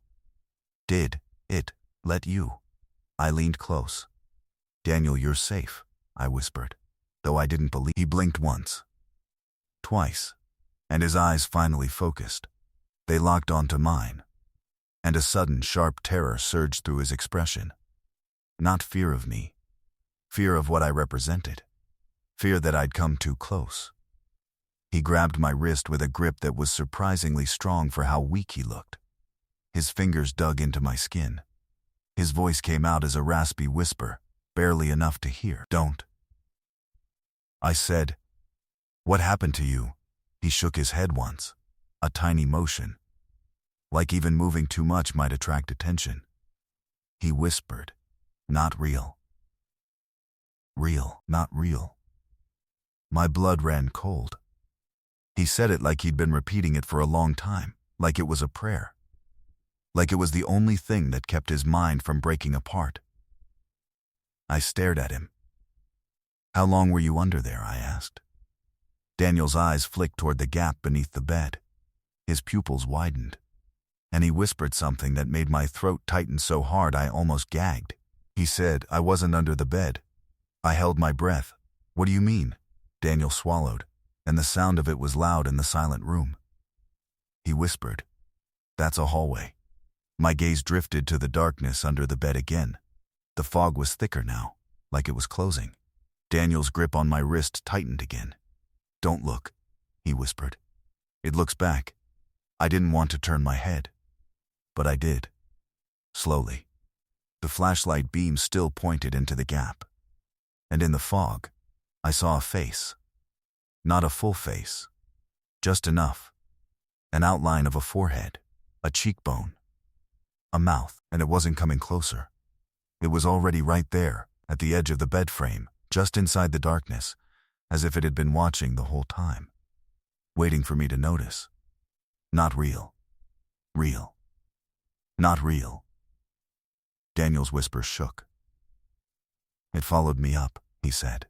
"Did it let you?" I leaned close. "Daniel, you're safe," I whispered, though I didn't believe. He blinked once. Twice. And his eyes finally focused. They locked onto mine. And a sudden, sharp terror surged through his expression. Not fear of me. Fear of what I represented. Fear that I'd come too close. He grabbed my wrist with a grip that was surprisingly strong for how weak he looked. His fingers dug into my skin. His voice came out as a raspy whisper, barely enough to hear. "Don't." I said, "What happened to you?" He shook his head once, a tiny motion, like even moving too much might attract attention. He whispered, "Not real. Real, not real." My blood ran cold. He said it like he'd been repeating it for a long time, like it was a prayer. Like it was the only thing that kept his mind from breaking apart. I stared at him. "How long were you under there?" I asked. Daniel's eyes flicked toward the gap beneath the bed. His pupils widened. And he whispered something that made my throat tighten so hard I almost gagged. He said, "I wasn't under the bed." I held my breath. "What do you mean?" Daniel swallowed, and the sound of it was loud in the silent room. He whispered, "That's a hallway." My gaze drifted to the darkness under the bed again. The fog was thicker now, like it was closing. Daniel's grip on my wrist tightened again. "Don't look," he whispered. "It looks back." I didn't want to turn my head, but I did. Slowly. The flashlight beam still pointed into the gap. And in the fog, I saw a face. Not a full face. Just enough. An outline of a forehead, a cheekbone. A mouth, and it wasn't coming closer. It was already right there, at the edge of the bed frame, just inside the darkness, as if it had been watching the whole time, waiting for me to notice. Not real. Real. Not real. Daniel's whisper shook. It followed me up, he said.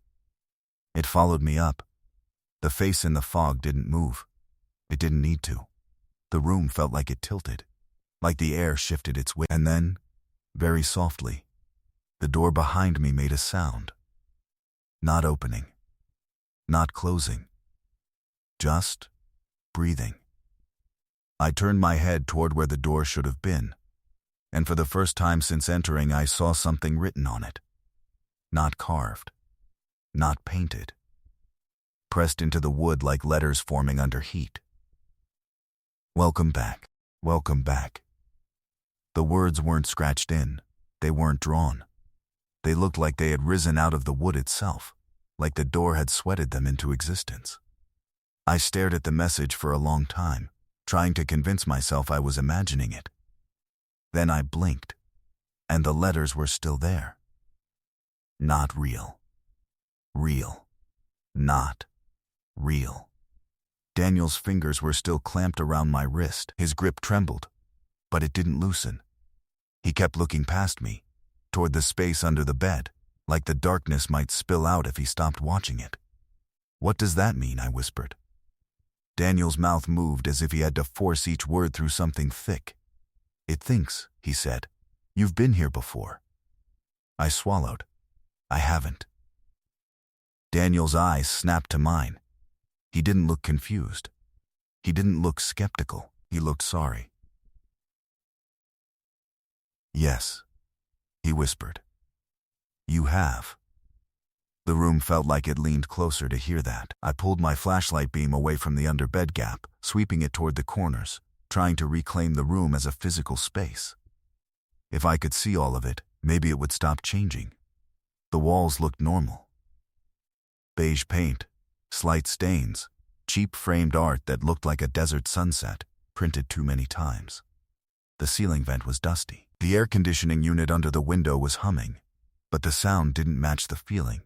It followed me up. The face in the fog didn't move. It didn't need to. The room felt like it tilted, like the air shifted its weight. And then, very softly, the door behind me made a sound. Not opening. Not closing. Just breathing. I turned my head toward where the door should have been, and for the first time since entering, I saw something written on it. Not carved. Not painted. Pressed into the wood like letters forming under heat. Welcome back. Welcome back. The words weren't scratched in. They weren't drawn. They looked like they had risen out of the wood itself, like the door had sweated them into existence. I stared at the message for a long time, trying to convince myself I was imagining it. Then I blinked, and the letters were still there. Not real. Real. Not real. Daniel's fingers were still clamped around my wrist. His grip trembled, but it didn't loosen. He kept looking past me, toward the space under the bed, like the darkness might spill out if he stopped watching it. What does that mean? I whispered. Daniel's mouth moved as if he had to force each word through something thick. It thinks, he said. You've been here before. I swallowed. I haven't. Daniel's eyes snapped to mine. He didn't look confused. He didn't look skeptical. He looked sorry. Yes, he whispered. You have. The room felt like it leaned closer to hear that. I pulled my flashlight beam away from the under-bed gap, sweeping it toward the corners, trying to reclaim the room as a physical space. If I could see all of it, maybe it would stop changing. The walls looked normal. Beige paint, slight stains, cheap framed art that looked like a desert sunset, printed too many times. The ceiling vent was dusty. The air conditioning unit under the window was humming, but the sound didn't match the feeling.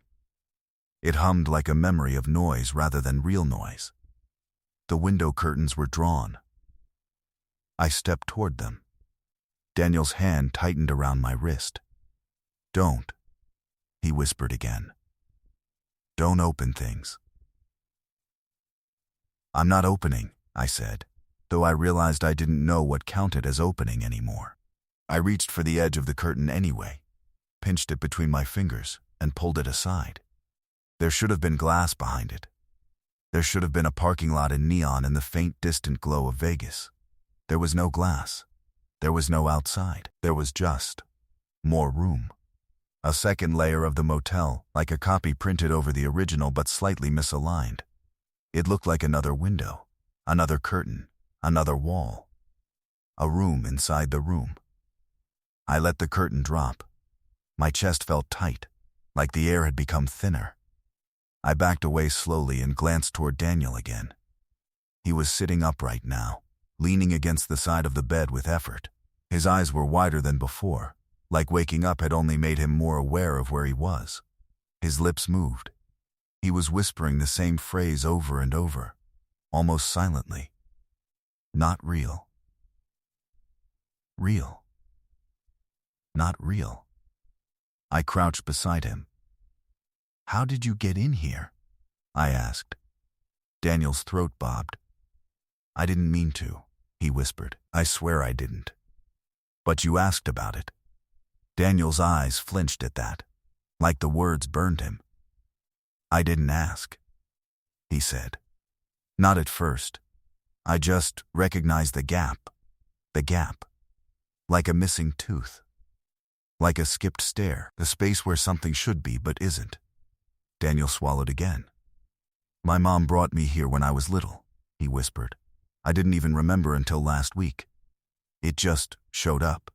It hummed like a memory of noise rather than real noise. The window curtains were drawn. I stepped toward them. Daniel's hand tightened around my wrist. Don't, he whispered again. Don't open things. I'm not opening, I said, though I realized I didn't know what counted as opening anymore. I reached for the edge of the curtain anyway, pinched it between my fingers, and pulled it aside. There should have been glass behind it. There should have been a parking lot in neon and the faint, distant glow of Vegas. There was no glass. There was no outside. There was just more room. A second layer of the motel, like a copy printed over the original but slightly misaligned. It looked like another window, another curtain, another wall. A room inside the room. I let the curtain drop. My chest felt tight, like the air had become thinner. I backed away slowly and glanced toward Daniel again. He was sitting upright now, leaning against the side of the bed with effort. His eyes were wider than before, like waking up had only made him more aware of where he was. His lips moved. He was whispering the same phrase over and over, almost silently. Not real. Real. Not real. I crouched beside him. How did you get in here? I asked. Daniel's throat bobbed. I didn't mean to, he whispered. I swear I didn't. But you asked about it. Daniel's eyes flinched at that, like the words burned him. I didn't ask, he said. Not at first. I just recognized the gap. The gap. Like a missing tooth. Like a skipped stair, the space where something should be but isn't. Daniel swallowed again. My mom brought me here when I was little, he whispered. I didn't even remember until last week. It just showed up.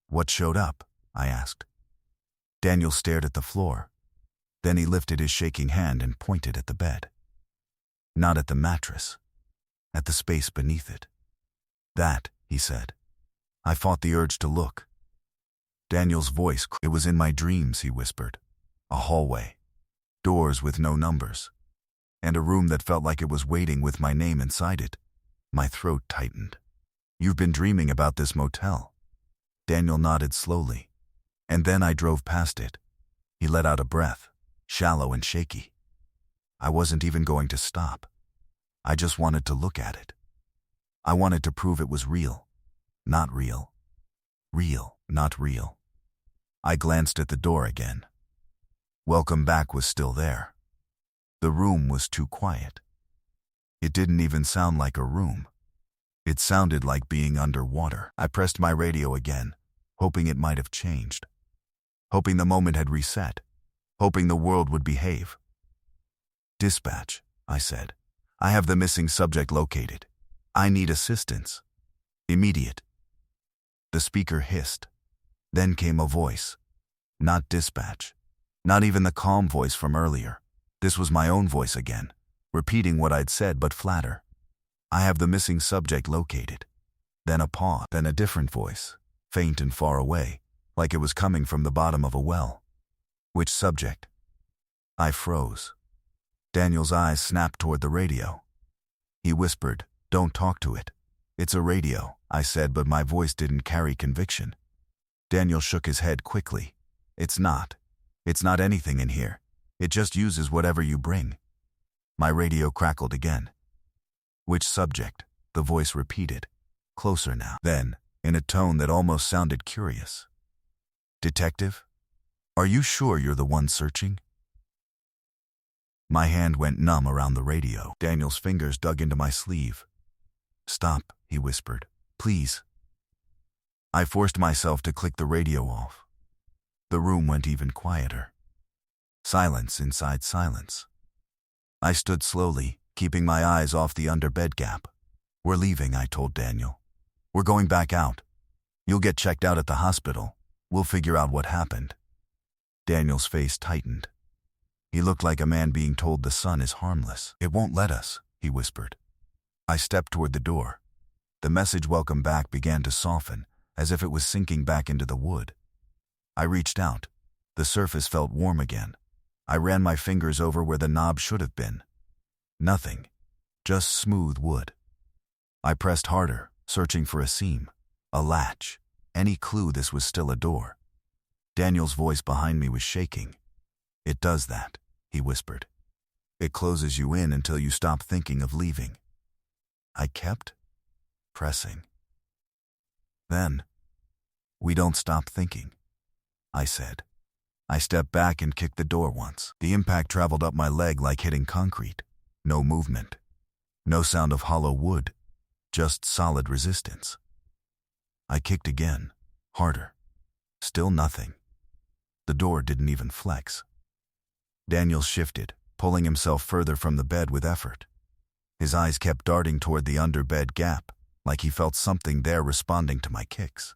What showed up? I asked. Daniel stared at the floor. Then he lifted his shaking hand and pointed at the bed. Not at the mattress, at the space beneath it. That, he said, I fought the urge to look. Daniel's voice, it was in my dreams, he whispered. A hallway. Doors with no numbers. And a room that felt like it was waiting with my name inside it. My throat tightened. You've been dreaming about this motel. Daniel nodded slowly. And then I drove past it. He let out a breath, shallow and shaky. I wasn't even going to stop. I just wanted to look at it. I wanted to prove it was real. Not real. Real, not real. I glanced at the door again. Welcome Back was still there. The room was too quiet. It didn't even sound like a room. It sounded like being underwater. I pressed my radio again, hoping it might have changed. Hoping the moment had reset. Hoping the world would behave. Dispatch, I said. I have the missing subject located. I need assistance. Immediate. The speaker hissed. Then came a voice. Not dispatch. Not even the calm voice from earlier. This was my own voice again, repeating what I'd said but flatter. I have the missing subject located. Then a pause, then a different voice, faint and far away, like it was coming from the bottom of a well. Which subject? I froze. Daniel's eyes snapped toward the radio. He whispered, "Don't talk to it." "It's a radio," I said, but my voice didn't carry conviction. Daniel shook his head quickly. It's not. It's not anything in here. It just uses whatever you bring." My radio crackled again. "Which subject?" the voice repeated, closer now. Then, in a tone that almost sounded curious. "Detective? Are you sure you're the one searching?" My hand went numb around the radio. Daniel's fingers dug into my sleeve. "Stop," he whispered. "Please." I forced myself to click the radio off. The room went even quieter. Silence inside silence. I stood slowly, keeping my eyes off the underbed gap. "We're leaving," I told Daniel. "We're going back out. You'll get checked out at the hospital. We'll figure out what happened." Daniel's face tightened. He looked like a man being told the sun is harmless. "It won't let us," he whispered. I stepped toward the door. The message "Welcome Back" began to soften, as if it was sinking back into the wood. I reached out. The surface felt warm again. I ran my fingers over where the knob should have been. Nothing. Just smooth wood. I pressed harder, searching for a seam, a latch, any clue this was still a door. Daniel's voice behind me was shaking. "It does that," he whispered. "It closes you in until you stop thinking of leaving." I kept pressing. Then, "We don't stop thinking," I said. I stepped back and kicked the door once. The impact traveled up my leg like hitting concrete. No movement. No sound of hollow wood. Just solid resistance. I kicked again, harder. Still nothing. The door didn't even flex. Daniel shifted, pulling himself further from the bed with effort. His eyes kept darting toward the underbed gap, like he felt something there responding to my kicks.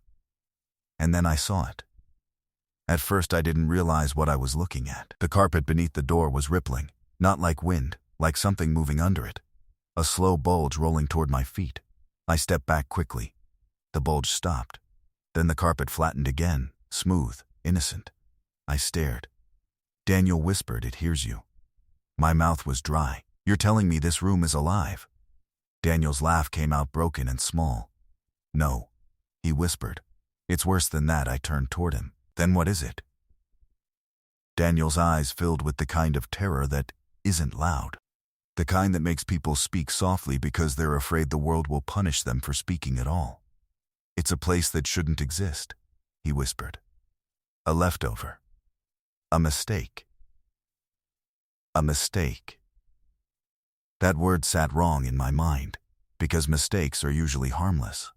And then I saw it. At first I didn't realize what I was looking at. The carpet beneath the door was rippling, not like wind, like something moving under it. A slow bulge rolling toward my feet. I stepped back quickly. The bulge stopped. Then the carpet flattened again, smooth, innocent. I stared. Daniel whispered, "It hears you." My mouth was dry. "You're telling me this room is alive?" Daniel's laugh came out broken and small. "No," he whispered. "It's worse than that." I turned toward him. "Then what is it?" Daniel's eyes filled with the kind of terror that isn't loud. The kind that makes people speak softly because they're afraid the world will punish them for speaking at all. "It's a place that shouldn't exist," he whispered. "A leftover. A mistake. A mistake." That word sat wrong in my mind, because mistakes are usually harmless.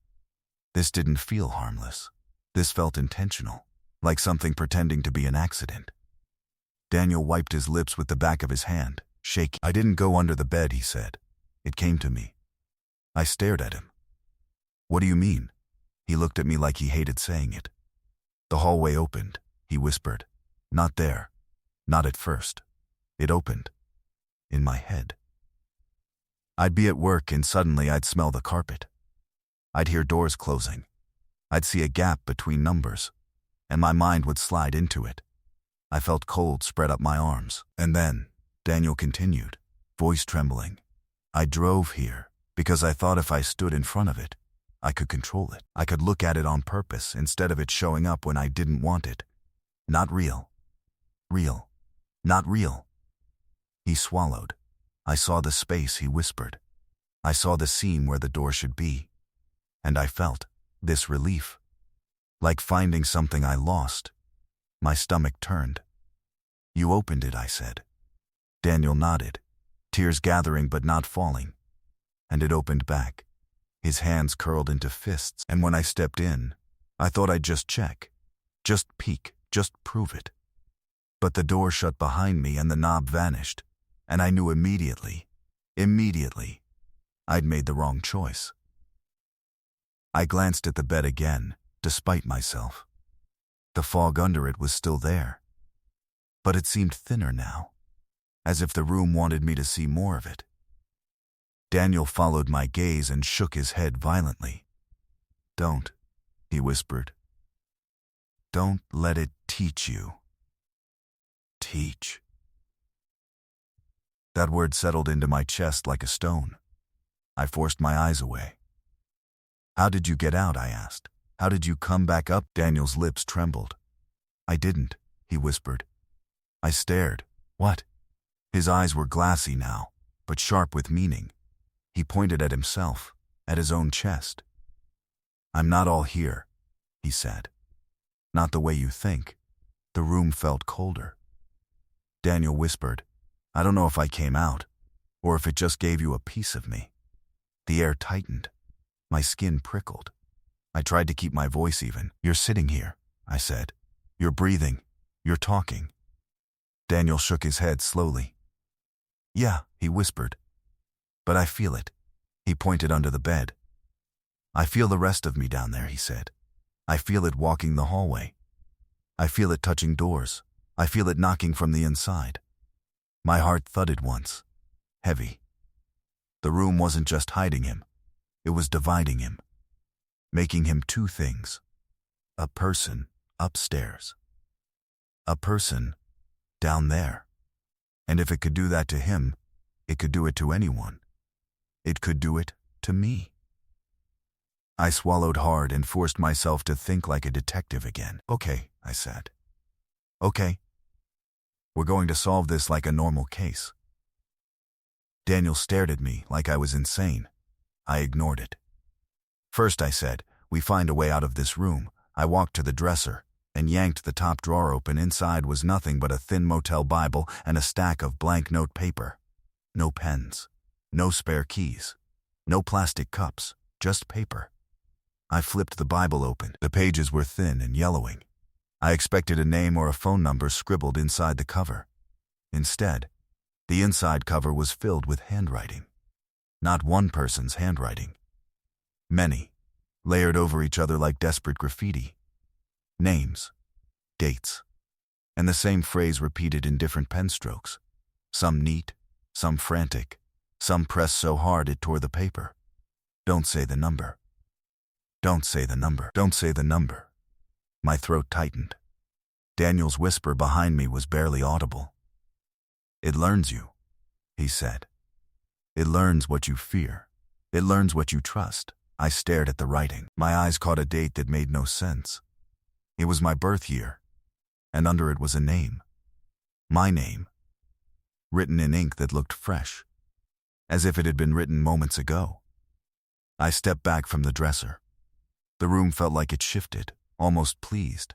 This didn't feel harmless. This felt intentional, like something pretending to be an accident. Daniel wiped his lips with the back of his hand, shaking. "I didn't go under the bed," he said. "It came to me." I stared at him. "What do you mean?" He looked at me like he hated saying it. "The hallway opened," he whispered. "Not there. Not at first. It opened. In my head." I'd be at work and suddenly I'd smell the carpet. I'd hear doors closing. I'd see a gap between numbers, and my mind would slide into it. I felt cold spread up my arms. And then, Daniel continued, voice trembling. I drove here because I thought if I stood in front of it, I could control it. I could look at it on purpose instead of it showing up when I didn't want it. Not real. Real. Not real. He swallowed. I saw the space, he whispered. I saw the seam where the door should be. And I felt this relief. Like finding something I lost. My stomach turned. You opened it, I said. Daniel nodded, tears gathering but not falling. And it opened back. His hands curled into fists, and when I stepped in, I thought I'd just check. Just peek, just prove it. But the door shut behind me and the knob vanished, and I knew immediately, I'd made the wrong choice. I glanced at the bed again, despite myself. The fog under it was still there, but it seemed thinner now, as if the room wanted me to see more of it. Daniel followed my gaze and shook his head violently. Don't, he whispered. Don't let it teach you. Teach. That word settled into my chest like a stone. I forced my eyes away. How did you get out? I asked. How did you come back up? Daniel's lips trembled. I didn't, he whispered. I stared. What? His eyes were glassy now, but sharp with meaning. He pointed at himself, at his own chest. I'm not all here, he said. Not the way you think. The room felt colder. Daniel whispered, I don't know if I came out, or if it just gave you a piece of me. The air tightened. My skin prickled. I tried to keep my voice even. You're sitting here, I said. You're breathing. You're talking. Daniel shook his head slowly. Yeah, he whispered. But I feel it. He pointed under the bed. I feel the rest of me down there, he said. I feel it walking the hallway. I feel it touching doors. I feel it knocking from the inside. My heart thudded once. Heavy. The room wasn't just hiding him. It was dividing him. Making him two things. A person upstairs. A person down there. And if it could do that to him, it could do it to anyone. It could do it to me. I swallowed hard and forced myself to think like a detective again. Okay, I said. Okay. We're going to solve this like a normal case. Daniel stared at me like I was insane. I ignored it. First, I said, we find a way out of this room. I walked to the dresser and yanked the top drawer open. Inside was nothing but a thin Motel Bible and a stack of blank note paper. No pens. No spare keys. No plastic cups. Just paper. I flipped the Bible open. The pages were thin and yellowing. I expected a name or a phone number scribbled inside the cover. Instead, the inside cover was filled with handwriting. Not one person's handwriting. Many, layered over each other like desperate graffiti. Names, dates, and the same phrase repeated in different pen strokes. Some neat, some frantic, some pressed so hard it tore the paper. Don't say the number. Don't say the number. Don't say the number. My throat tightened. Daniel's whisper behind me was barely audible. It learns you, he said. It learns what you fear. It learns what you trust. I stared at the writing. My eyes caught a date that made no sense. It was my birth year, and under it was a name. My name. Written in ink that looked fresh, as if it had been written moments ago. I stepped back from the dresser. The room felt like it shifted, almost pleased.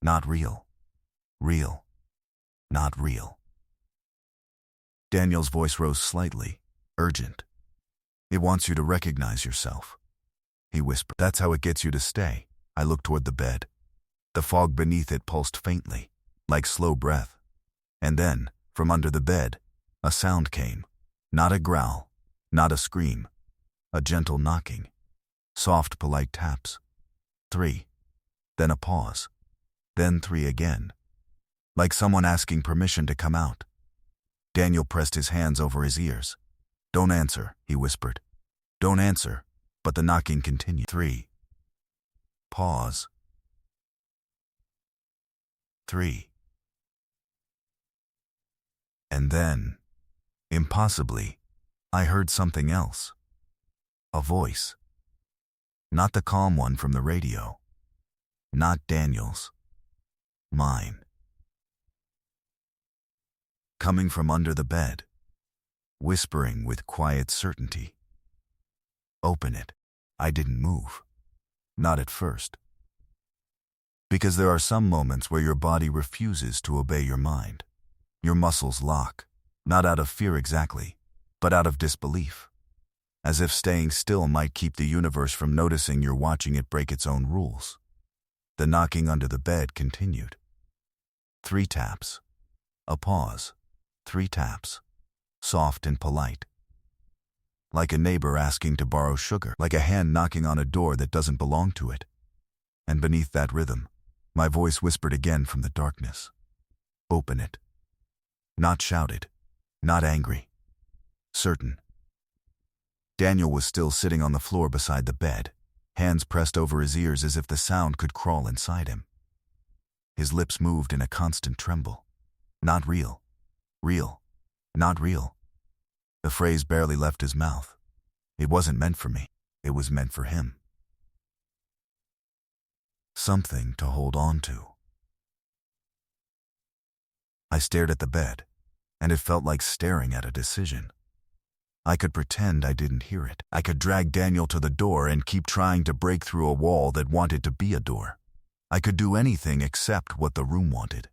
Not real. Real. Not real. Daniel's voice rose slightly, urgent. It wants you to recognize yourself, he whispered. That's how it gets you to stay. I looked toward the bed. The fog beneath it pulsed faintly, like slow breath. And then, from under the bed, a sound came. Not a growl, not a scream. A gentle knocking. Soft, polite taps. 3. Then a pause. Then 3 again. Like someone asking permission to come out. Daniel pressed his hands over his ears. Don't answer, he whispered. Don't answer. But the knocking continued. 3. Pause. 3. And then, impossibly, I heard something else. A voice. Not the calm one from the radio. Not Daniel's. Mine. Coming from under the bed. Whispering with quiet certainty. Open it. I didn't move. Not at first. Because there are some moments where your body refuses to obey your mind. Your muscles lock, not out of fear exactly, but out of disbelief. As if staying still might keep the universe from noticing you're watching it break its own rules. The knocking under the bed continued. 3 taps. A pause. 3 taps. Soft and polite. Like a neighbor asking to borrow sugar, like a hand knocking on a door that doesn't belong to it. And beneath that rhythm, my voice whispered again from the darkness. Open it. Not shouted, not angry. Certain. Daniel was still sitting on the floor beside the bed, hands pressed over his ears as if the sound could crawl inside him. His lips moved in a constant tremble. Not real. Real. Not real. The phrase barely left his mouth. It wasn't meant for me. It was meant for him. Something to hold on to. I stared at the bed, and it felt like staring at a decision. I could pretend I didn't hear it. I could drag Daniel to the door and keep trying to break through a wall that wanted to be a door. I could do anything except what the room wanted.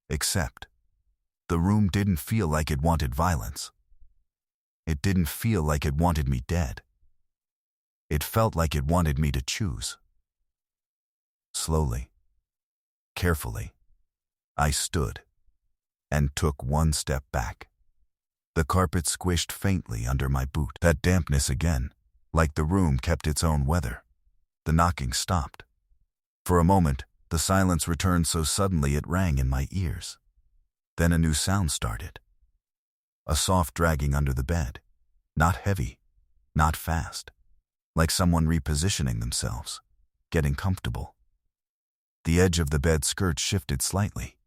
Except the room didn't feel like it wanted violence. It didn't feel like it wanted me dead. It felt like it wanted me to choose. Slowly, carefully, I stood and took 1 step back. The carpet squished faintly under my boot. That dampness again, like the room kept its own weather. The knocking stopped. For a moment, the silence returned so suddenly it rang in my ears. Then a new sound started. A soft dragging under the bed. Not heavy, not fast. Like someone repositioning themselves, getting comfortable. The edge of the bed skirt shifted slightly,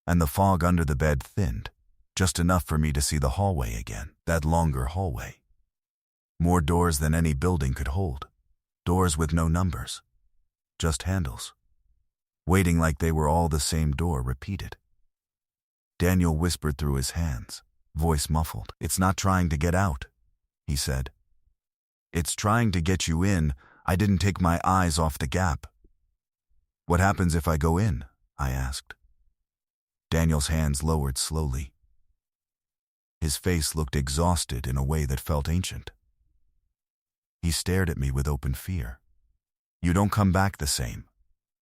and the fog under the bed thinned, just enough for me to see the hallway again, that longer hallway. More doors than any building could hold. Doors with no numbers. Just handles. Waiting like they were all the same door repeated. Daniel whispered through his hands, voice muffled. It's not trying to get out, he said. It's trying to get you in. I didn't take my eyes off the gap. What happens if I go in? I asked. Daniel's hands lowered slowly. His face looked exhausted in a way that felt ancient. He stared at me with open fear. You don't come back the same,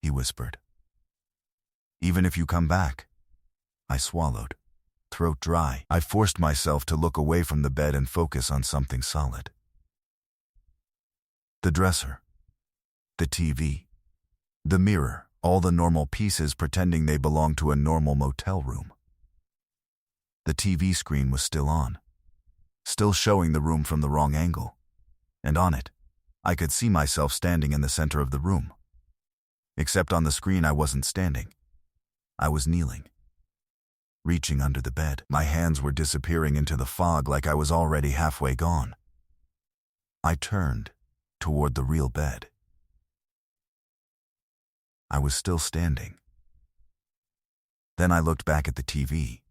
he whispered. Even if you come back. I swallowed, throat dry. I forced myself to look away from the bed and focus on something solid. The dresser, the TV, the mirror, all the normal pieces pretending they belonged to a normal motel room. The TV screen was still on, still showing the room from the wrong angle, and on it, I could see myself standing in the center of the room. Except on the screen I wasn't standing. I was kneeling. Reaching under the bed, my hands were disappearing into the fog like I was already halfway gone. I turned toward the real bed. I was still standing. Then I looked back at the TV.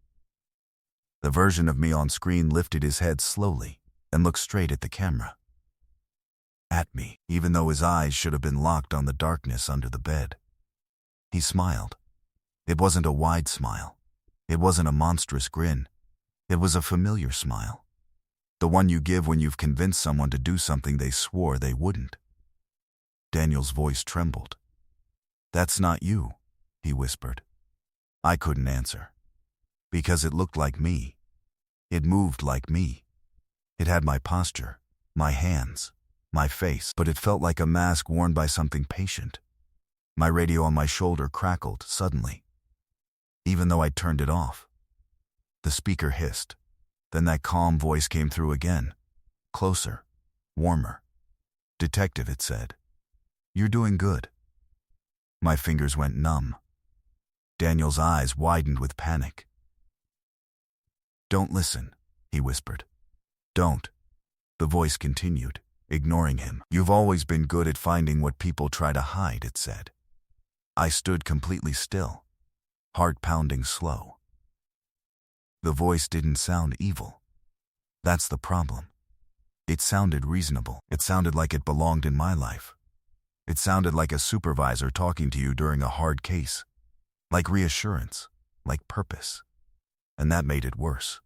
The version of me on screen lifted his head slowly and looked straight at the camera. At me, even though his eyes should have been locked on the darkness under the bed. He smiled. It wasn't a wide smile. It wasn't a monstrous grin. It was a familiar smile. The one you give when you've convinced someone to do something they swore they wouldn't. Daniel's voice trembled. That's not you, he whispered. I couldn't answer. Because it looked like me. It moved like me. It had my posture, my hands, my face, but it felt like a mask worn by something patient. My radio on my shoulder crackled suddenly. Even though I'd turned it off. The speaker hissed. Then that calm voice came through again. Closer. Warmer. Detective, it said. You're doing good. My fingers went numb. Daniel's eyes widened with panic. "Don't listen," he whispered. "Don't." The voice continued, ignoring him. "You've always been good at finding what people try to hide," it said. I stood completely still, heart pounding slow. The voice didn't sound evil. That's the problem. It sounded reasonable. It sounded like it belonged in my life. It sounded like a supervisor talking to you during a hard case. Like reassurance, like purpose. And that made it worse.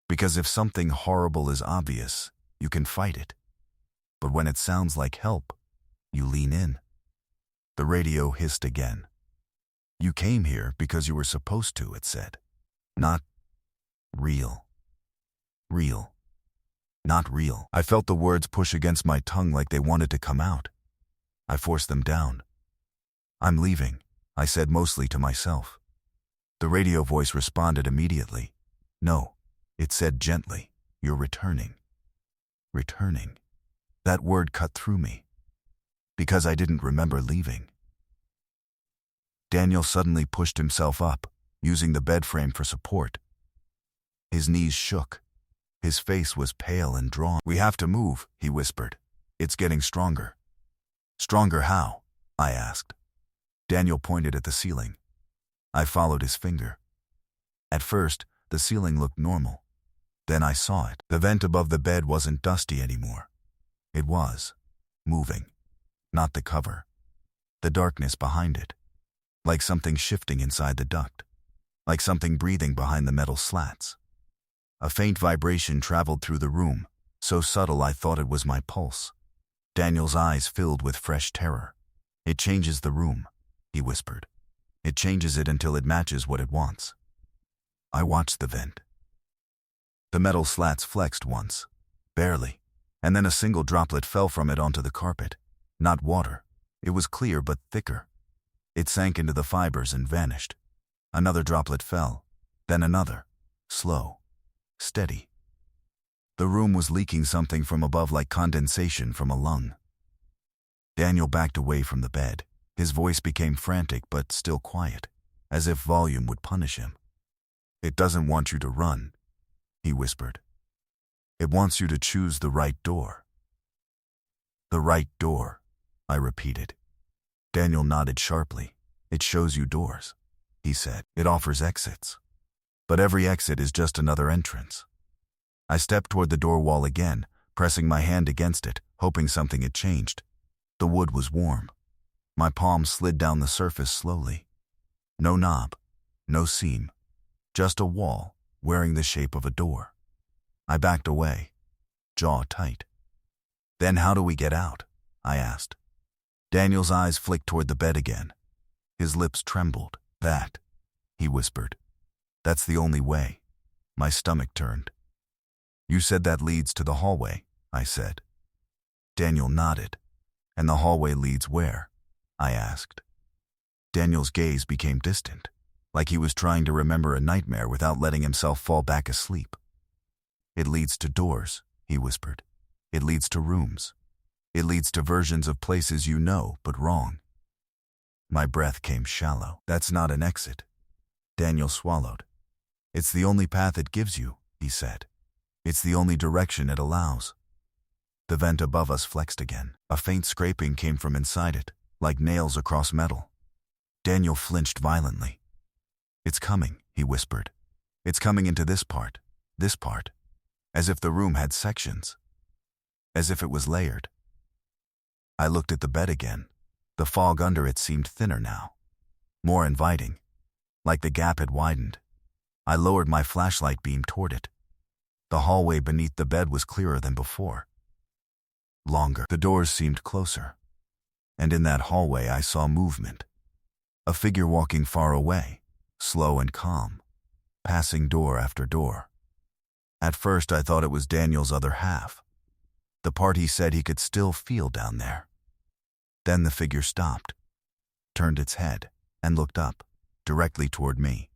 Because if something horrible is obvious, you can fight it. But when it sounds like help, you lean in. The radio hissed again. "You came here because you were supposed to," it said. "Not real. Real. Not real." I felt the words push against my tongue like they wanted to come out. I forced them down. "I'm leaving," I said mostly to myself. The radio voice responded immediately. "No," it said gently. "You're returning." Returning. That word cut through me. Because I didn't remember leaving. Daniel suddenly pushed himself up, using the bed frame for support. His knees shook. His face was pale and drawn. "We have to move," he whispered. "It's getting stronger." "Stronger how?" I asked. Daniel pointed at the ceiling. I followed his finger. At first, the ceiling looked normal. Then I saw it. The vent above the bed wasn't dusty anymore. It was moving. Not the cover. The darkness behind it. Like something shifting inside the duct. Like something breathing behind the metal slats. A faint vibration traveled through the room, so subtle I thought it was my pulse. Daniel's eyes filled with fresh terror. "It changes the room," he whispered. "It changes it until it matches what it wants." I watched the vent. The metal slats flexed once, barely, and then a single droplet fell from it onto the carpet. Not water. It was clear but thicker. It sank into the fibers and vanished. Another droplet fell, then another, slow, steady. The room was leaking something from above like condensation from a lung. Daniel backed away from the bed. His voice became frantic but still quiet, as if volume would punish him. "It doesn't want you to run," he whispered. "It wants you to choose the right door." "The right door," I repeated. Daniel nodded sharply. "It shows you doors," he said. "It offers exits. But every exit is just another entrance." I stepped toward the door wall again, pressing my hand against it, hoping something had changed. The wood was warm. My palm slid down the surface slowly. No knob, no seam, just a wall wearing the shape of a door. I backed away, jaw tight. "Then how do we get out?" I asked. Daniel's eyes flicked toward the bed again. His lips trembled. "That," he whispered. "That's the only way." My stomach turned. "You said that leads to the hallway," I said. Daniel nodded. "And the hallway leads where?" I asked. Daniel's gaze became distant, like he was trying to remember a nightmare without letting himself fall back asleep. "It leads to doors," he whispered. "It leads to rooms. It leads to versions of places you know, but wrong." My breath came shallow. "That's not an exit." Daniel swallowed. "It's the only path it gives you," he said. "It's the only direction it allows." The vent above us flexed again. A faint scraping came from inside it, like nails across metal. Daniel flinched violently. "It's coming," he whispered. "It's coming into this part, as if the room had sections, as if it was layered." I looked at the bed again. The fog under it seemed thinner now, more inviting, like the gap had widened. I lowered my flashlight beam toward it. The hallway beneath the bed was clearer than before. Longer. The doors seemed closer. And in that hallway I saw movement. A figure walking far away, slow and calm, passing door after door. At first I thought it was Daniel's other half, the part he said he could still feel down there. Then the figure stopped, turned its head, and looked up, directly toward me.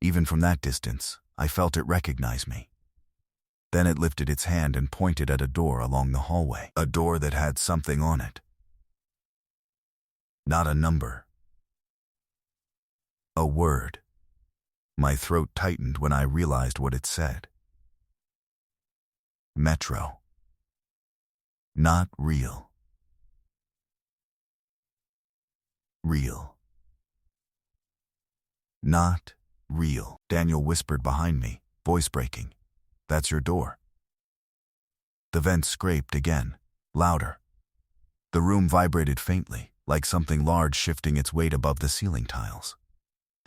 Even from that distance, I felt it recognize me. Then it lifted its hand and pointed at a door along the hallway, a door that had something on it. Not a number. A word. My throat tightened when I realized what it said. Metro. Not real. Real. Not real. Daniel whispered behind me, voice breaking. That's your door. The vent scraped again, louder. The room vibrated faintly, like something large shifting its weight above the ceiling tiles.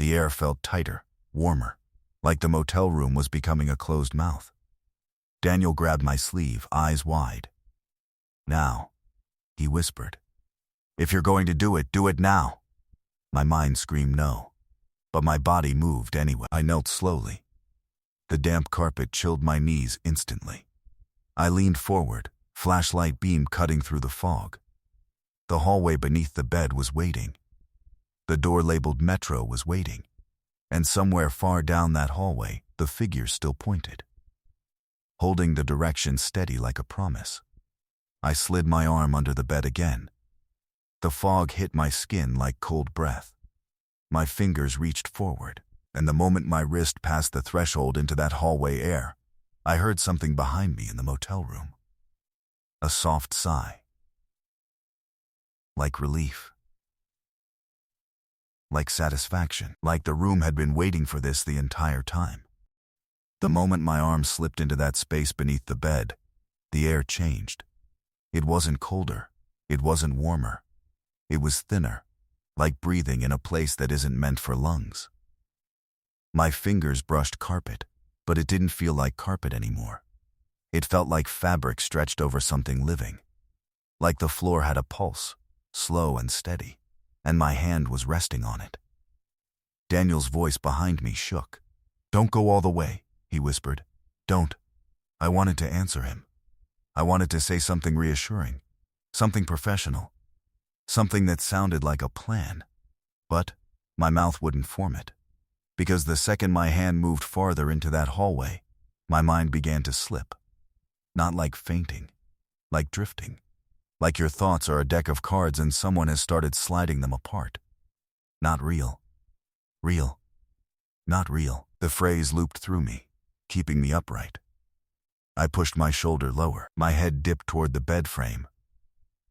The air felt tighter, warmer, like the motel room was becoming a closed mouth. Daniel grabbed my sleeve, eyes wide. Now, he whispered. If you're going to do it now. My mind screamed no, but my body moved anyway. I knelt slowly. The damp carpet chilled my knees instantly. I leaned forward, flashlight beam cutting through the fog. The hallway beneath the bed was waiting. The door labeled Metro was waiting. And somewhere far down that hallway, the figure still pointed. Holding the direction steady like a promise. I slid my arm under the bed again. The fog hit my skin like cold breath. My fingers reached forward, and the moment my wrist passed the threshold into that hallway air, I heard something behind me in the motel room. A soft sigh. Like relief. Like satisfaction. Like the room had been waiting for this the entire time. The moment my arm slipped into that space beneath the bed, the air changed. It wasn't colder. It wasn't warmer. It was thinner, like breathing in a place that isn't meant for lungs. My fingers brushed carpet, but it didn't feel like carpet anymore. It felt like fabric stretched over something living. Like the floor had a pulse, slow and steady, and my hand was resting on it. Daniel's voice behind me shook. Don't go all the way, he whispered. Don't. I wanted to answer him. I wanted to say something reassuring, something professional, something that sounded like a plan. But my mouth wouldn't form it. Because the second my hand moved farther into that hallway, my mind began to slip. Not like fainting, like drifting. Like your thoughts are a deck of cards and someone has started sliding them apart. Not real. Real. Not real. The phrase looped through me, keeping me upright. I pushed my shoulder lower. My head dipped toward the bed frame,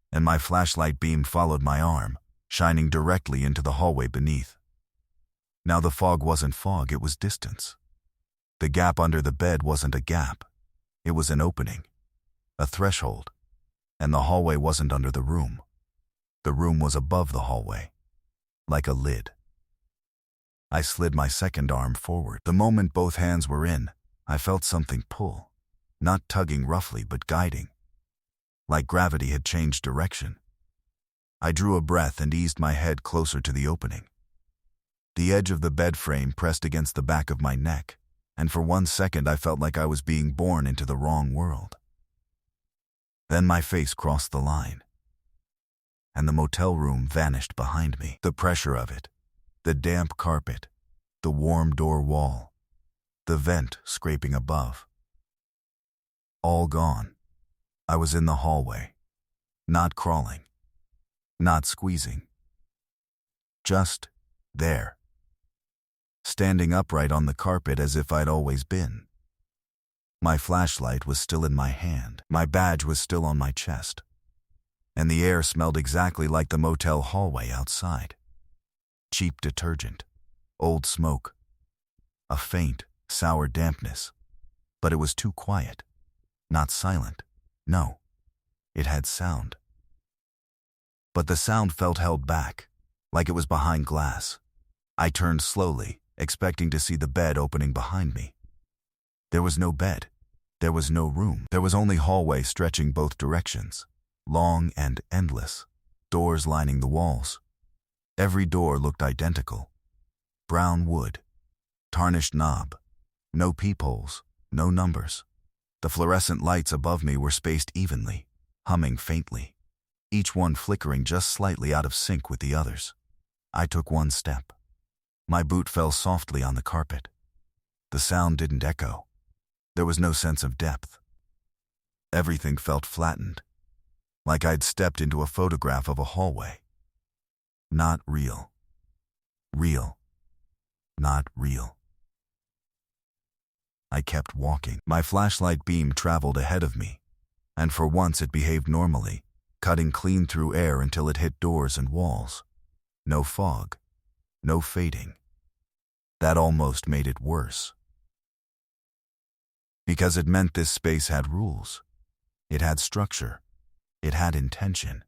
and my flashlight beam followed my arm, shining directly into the hallway beneath. Now the fog wasn't fog, it was distance. The gap under the bed wasn't a gap. It was an opening, a threshold, and the hallway wasn't under the room. The room was above the hallway, like a lid. I slid my second arm forward. The moment both hands were in, I felt something pull, not tugging roughly but guiding. Like gravity had changed direction. I drew a breath and eased my head closer to the opening. The edge of the bed frame pressed against the back of my neck, and for 1 second I felt like I was being born into the wrong world. Then my face crossed the line, and the motel room vanished behind me. The pressure of it, the damp carpet, the warm door wall, the vent scraping above. All gone. I was in the hallway, not crawling, not squeezing. Just there. Standing upright on the carpet as if I'd always been. My flashlight was still in my hand. My badge was still on my chest. And the air smelled exactly like the motel hallway outside. Cheap detergent, old smoke, a faint, sour dampness. But it was too quiet. Not silent. No. It had sound. But the sound felt held back, like it was behind glass. I turned slowly, expecting to see the bed opening behind me. There was no bed. There was no room. There was only hallway stretching both directions, long and endless, doors lining the walls. Every door looked identical. Brown wood, tarnished knob, no peepholes, no numbers. The fluorescent lights above me were spaced evenly, humming faintly, each one flickering just slightly out of sync with the others. I took one step. My boot fell softly on the carpet. The sound didn't echo. There was no sense of depth. Everything felt flattened, like I'd stepped into a photograph of a hallway. Not real. Real. Not real. I kept walking. My flashlight beam traveled ahead of me, and for once it behaved normally, cutting clean through air until it hit doors and walls. No fog. No fading. That almost made it worse. Because it meant this space had rules. It had structure. It had intention.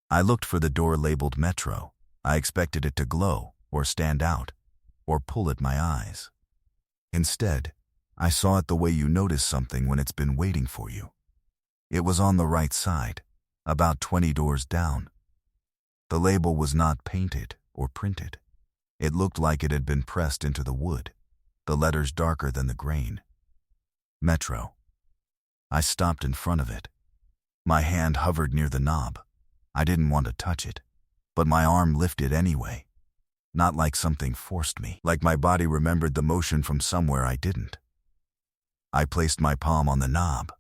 I looked for the door labeled Metro. I expected it to glow, or stand out, or pull at my eyes. Instead, I saw it the way you notice something when it's been waiting for you. It was on the right side, about 20 doors down. The label was not painted or printed. It looked like it had been pressed into the wood, the letters darker than the grain. Metro. I stopped in front of it. My hand hovered near the knob. I didn't want to touch it, but my arm lifted anyway. Not like something forced me, like my body remembered the motion from somewhere I didn't. I placed my palm on the knob.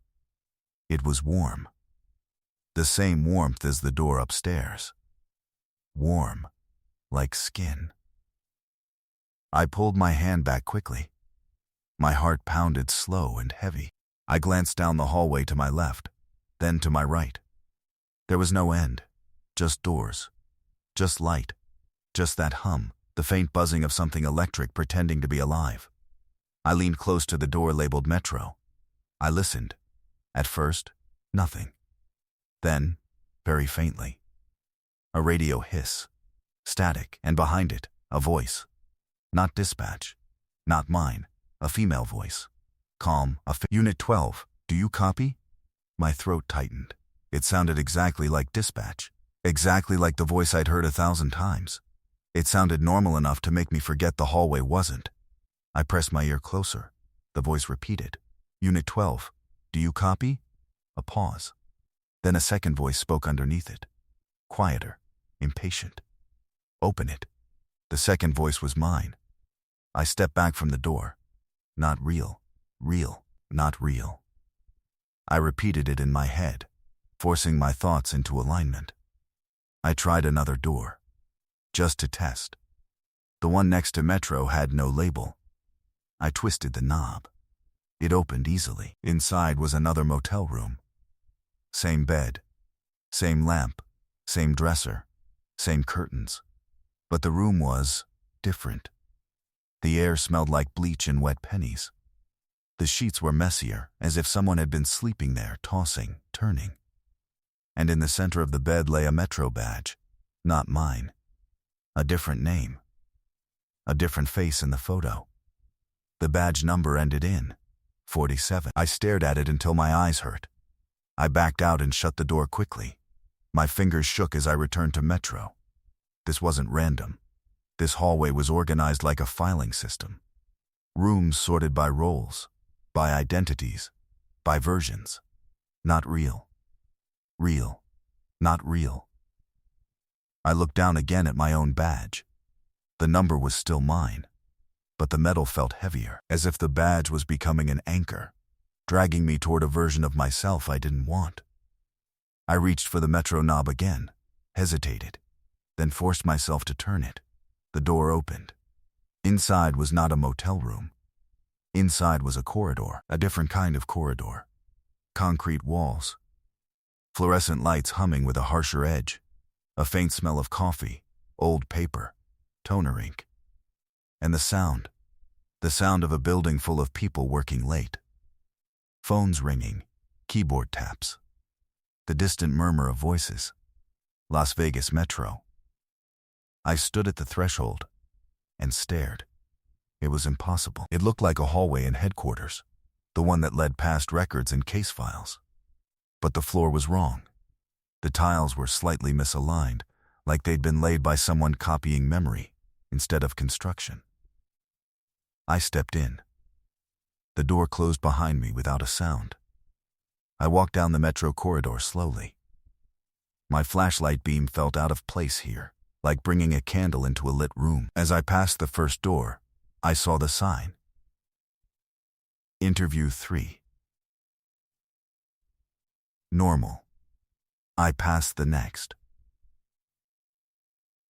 It was warm. The same warmth as the door upstairs. Warm, like skin. I pulled my hand back quickly. My heart pounded slow and heavy. I glanced down the hallway to my left, then to my right. There was no end, just doors, just light, just that hum, the faint buzzing of something electric pretending to be alive. I leaned close to the door labeled Metro. I listened. At first, nothing. Then, very faintly, a radio hiss, static, and behind it, a voice. Not dispatch, not mine, a female voice. Calm, Unit 12, do you copy? My throat tightened. It sounded exactly like dispatch, exactly like the voice I'd heard 1,000 times. It sounded normal enough to make me forget the hallway wasn't. I pressed my ear closer. The voice repeated. Unit 12, do you copy? A pause. Then a second voice spoke underneath it. Quieter, impatient. Open it. The second voice was mine. I stepped back from the door. Not real, real, not real. I repeated it in my head, forcing my thoughts into alignment. I tried another door, just to test. The one next to Metro had no label. I twisted the knob. It opened easily. Inside was another motel room. Same bed, same lamp, same dresser, same curtains. But the room was different. The air smelled like bleach and wet pennies. The sheets were messier, as if someone had been sleeping there, tossing, turning. And in the center of the bed lay a Metro badge, not mine. A different name. A different face in the photo. The badge number ended in 47. I stared at it until my eyes hurt. I backed out and shut the door quickly. My fingers shook as I returned to Metro. This wasn't random. This hallway was organized like a filing system. Rooms sorted by roles, by identities, by versions. Not real. Real. Not real. I looked down again at my own badge. The number was still mine, but the metal felt heavier, as if the badge was becoming an anchor, dragging me toward a version of myself I didn't want. I reached for the Metro knob again, hesitated, then forced myself to turn it. The door opened. Inside was not a motel room. Inside was a corridor, a different kind of corridor. Concrete walls. Fluorescent lights humming with a harsher edge. A faint smell of coffee, old paper, toner ink. And the sound of a building full of people working late. Phones ringing, keyboard taps. The distant murmur of voices. Las Vegas Metro. I stood at the threshold and stared. It was impossible. It looked like a hallway in headquarters, the one that led past records and case files. But the floor was wrong. The tiles were slightly misaligned, like they'd been laid by someone copying memory instead of construction. I stepped in. The door closed behind me without a sound. I walked down the Metro corridor slowly. My flashlight beam felt out of place here, like bringing a candle into a lit room. As I passed the first door, I saw the sign. Interview 3. Normal. I passed the next.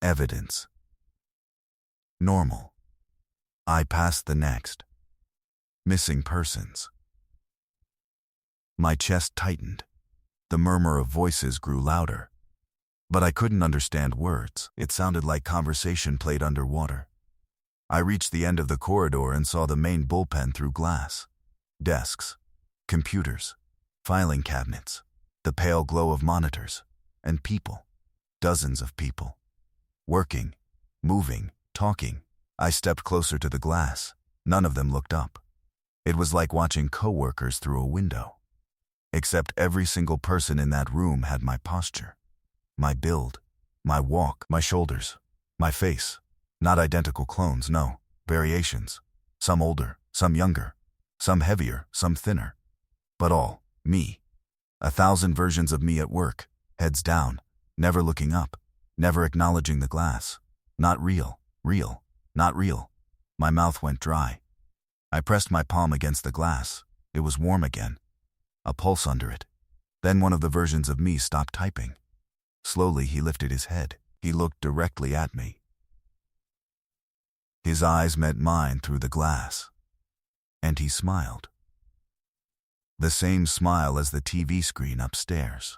Evidence. Normal. I passed the next. Missing persons. My chest tightened. The murmur of voices grew louder. But I couldn't understand words. It sounded like conversation played underwater. I reached the end of the corridor and saw the main bullpen through glass. Desks, computers, filing cabinets, the pale glow of monitors, and people. Dozens of people. Working, moving, talking. I stepped closer to the glass. None of them looked up. It was like watching coworkers through a window. Except every single person in that room had my posture, my build, my walk, my shoulders, my face. Not identical clones, no, variations. Some older, some younger, some heavier, some thinner. But all, me. 1,000 versions of me at work, heads down, never looking up, never acknowledging the glass. Not real, not real. My mouth went dry. I pressed my palm against the glass. It was warm again. A pulse under it. Then one of the versions of me stopped typing. Slowly he lifted his head. He looked directly at me. His eyes met mine through the glass. And he smiled. The same smile as the TV screen upstairs.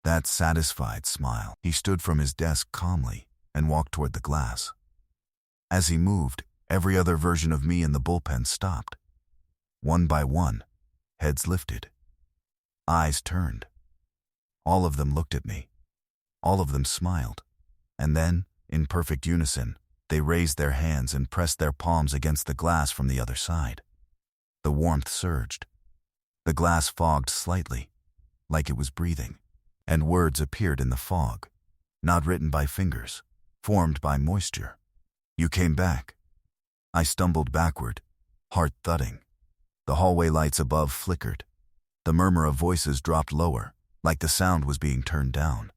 That satisfied smile. He stood from his desk calmly and walked toward the glass. As he moved, every other version of me in the bullpen stopped. One by one, heads lifted. Eyes turned. All of them looked at me. All of them smiled. And then, in perfect unison, they raised their hands and pressed their palms against the glass from the other side. The warmth surged. The glass fogged slightly, like it was breathing. And words appeared in the fog, not written by fingers, formed by moisture. You came back. I stumbled backward, heart thudding. The hallway lights above flickered. The murmur of voices dropped lower, like the sound was being turned down.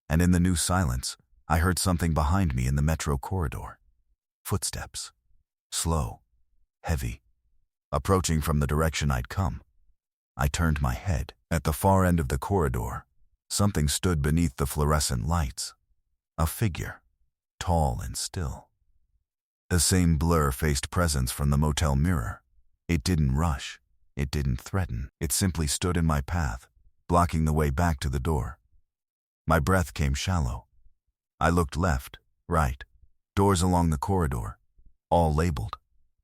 And in the new silence, I heard something behind me in the metro corridor. Footsteps. Slow. Heavy. Approaching from the direction I'd come. I turned my head. At the far end of the corridor, something stood beneath the fluorescent lights. A figure. Tall and still. The same blur-faced presence from the motel mirror. It didn't rush. It didn't threaten. It simply stood in my path, blocking the way back to the door. My breath came shallow. I looked left, right. Doors along the corridor. All labeled.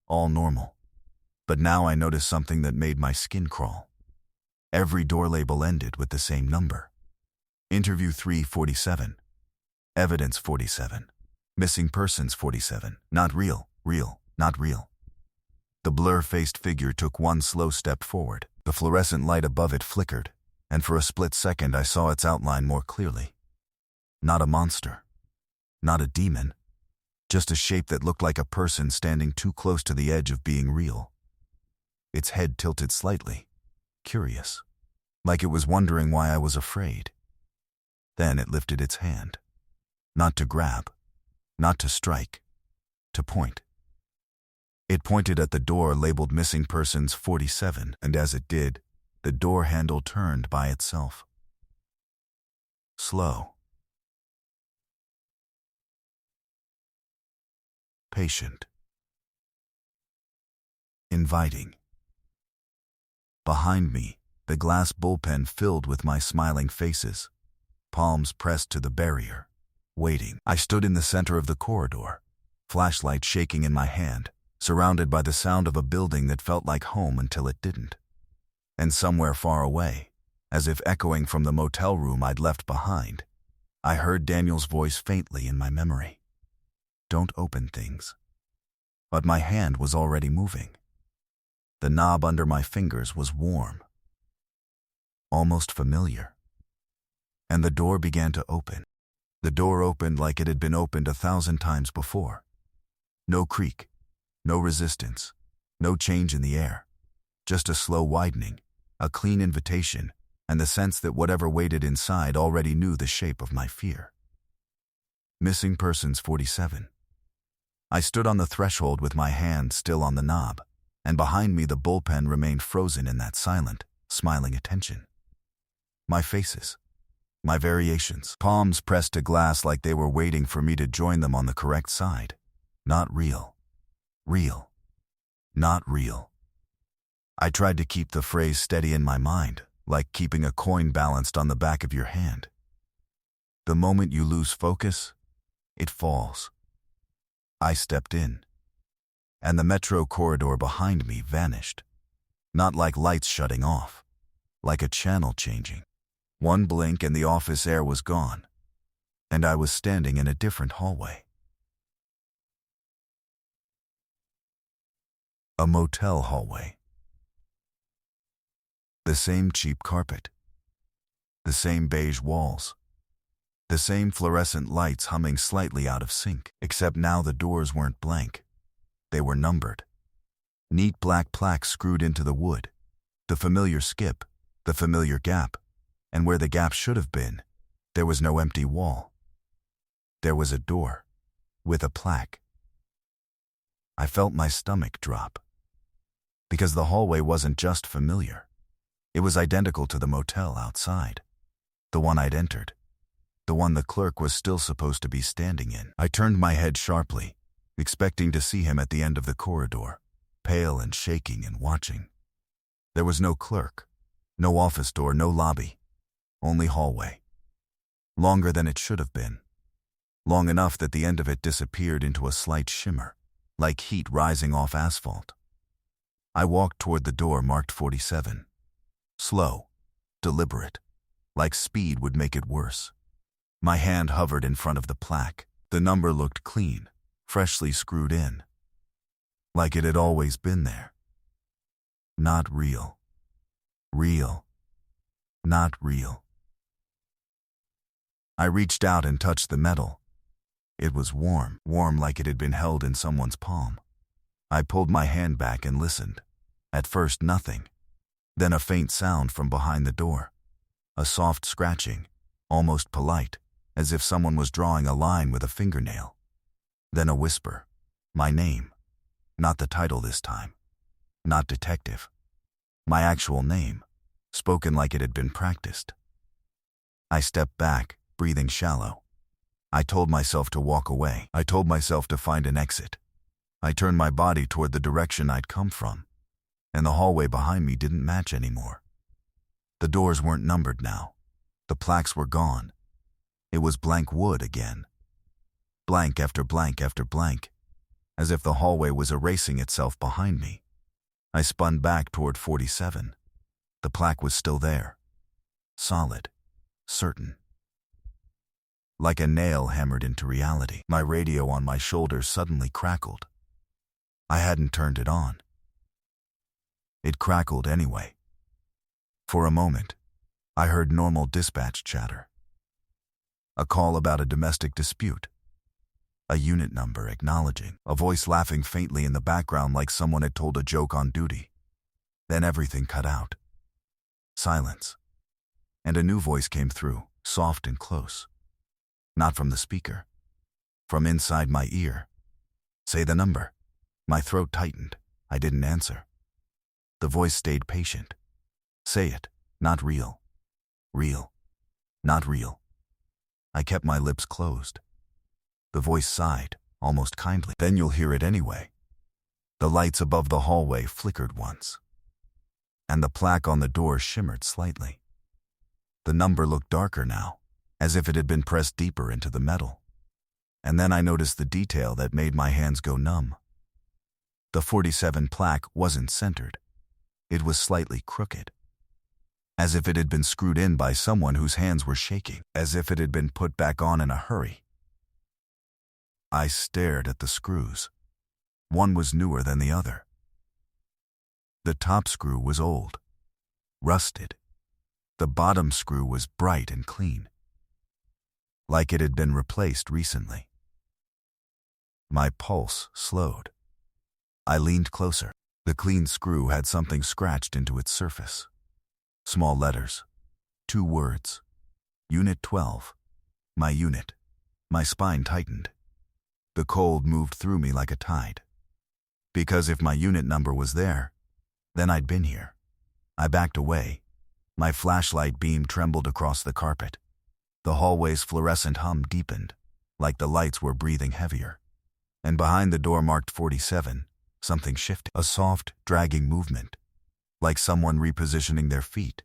All normal. But now I noticed something that made my skin crawl. Every door label ended with the same number. Interview 347. Evidence 47. Missing persons 47. Not real, not real. The blur-faced figure took one slow step forward. The fluorescent light above it flickered, and for a split second I saw its outline more clearly. Not a monster. Not a demon. Just a shape that looked like a person standing too close to the edge of being real. Its head tilted slightly, curious, like it was wondering why I was afraid. Then it lifted its hand. Not to grab. Not to strike. To point. It pointed at the door labeled Missing Persons 47, and as it did, the door handle turned by itself. Slow. Patient. Inviting. Behind me, the glass bullpen filled with my smiling faces, palms pressed to the barrier, waiting. I stood in the center of the corridor, flashlight shaking in my hand, surrounded by the sound of a building that felt like home until it didn't. And somewhere far away, as if echoing from the motel room I'd left behind, I heard Daniel's voice faintly in my memory. Don't open things. But my hand was already moving. The knob under my fingers was warm. Almost familiar. And the door began to open. The door opened like it had been opened 1,000 times before. No creak, no resistance, no change in the air. Just a slow widening, a clean invitation, and the sense that whatever waited inside already knew the shape of my fear. Missing Persons 47. I stood on the threshold with my hand still on the knob, and behind me the bullpen remained frozen in that silent, smiling attention. My faces. My variations. Palms pressed to glass like they were waiting for me to join them on the correct side. Not real. Real. Not real. I tried to keep the phrase steady in my mind, like keeping a coin balanced on the back of your hand. The moment you lose focus, it falls. I stepped in, and the metro corridor behind me vanished. Not like lights shutting off, like a channel changing. One blink and the office air was gone, and I was standing in a different hallway. A motel hallway. The same cheap carpet. The same beige walls. The same fluorescent lights humming slightly out of sync, except now the doors weren't blank. They were numbered. Neat black plaques screwed into the wood. The familiar skip, the familiar gap, and where the gap should have been, there was no empty wall. There was a door, with a plaque. I felt my stomach drop. Because the hallway wasn't just familiar. It was identical to the motel outside. The one I'd entered. The one the clerk was still supposed to be standing in. I turned my head sharply, expecting to see him at the end of the corridor, pale and shaking and watching. There was no clerk, no office door, no lobby, only hallway. Longer than it should have been. Long enough that the end of it disappeared into a slight shimmer, like heat rising off asphalt. I walked toward the door marked 47. Slow, deliberate, like speed would make it worse. My hand hovered in front of the plaque. The number looked clean, freshly screwed in. Like it had always been there. Not real. Real. Not real. I reached out and touched the metal. It was warm, warm like it had been held in someone's palm. I pulled my hand back and listened. At first, nothing. Then a faint sound from behind the door. A soft scratching, almost polite, as if someone was drawing a line with a fingernail. Then a whisper. My name. Not the title this time. Not detective. My actual name, spoken like it had been practiced. I stepped back, breathing shallow. I told myself to walk away. I told myself to find an exit. I turned my body toward the direction I'd come from, and the hallway behind me didn't match anymore. The doors weren't numbered now. The plaques were gone. It was blank wood again. Blank after blank after blank, as if the hallway was erasing itself behind me. I spun back toward 47. The plaque was still there. Solid. Certain. Like a nail hammered into reality. My radio on my shoulder suddenly crackled. I hadn't turned it on. It crackled anyway. For a moment, I heard normal dispatch chatter. A call about a domestic dispute. A unit number acknowledging. A voice laughing faintly in the background like someone had told a joke on duty. Then everything cut out. Silence. And a new voice came through, soft and close. Not from the speaker. From inside my ear. Say the number. My throat tightened. I didn't answer. The voice stayed patient. Say it. Not real. Real. Not real. I kept my lips closed. The voice sighed, almost kindly. Then you'll hear it anyway. The lights above the hallway flickered once. And the plaque on the door shimmered slightly. The number looked darker now, as if it had been pressed deeper into the metal. And then I noticed the detail that made my hands go numb. The 47 plaque wasn't centered. It was slightly crooked. As if it had been screwed in by someone whose hands were shaking. As if it had been put back on in a hurry. I stared at the screws. One was newer than the other. The top screw was old. Rusted. The bottom screw was bright and clean. Like it had been replaced recently. My pulse slowed. I leaned closer. The clean screw had something scratched into its surface. Small letters. 2 words. Unit 12. My unit. My spine tightened. The cold moved through me like a tide. Because if my unit number was there, then I'd been here. I backed away. My flashlight beam trembled across the carpet. The hallway's fluorescent hum deepened, like the lights were breathing heavier. And behind the door marked 47, something shifted. A soft, dragging movement, like someone repositioning their feet,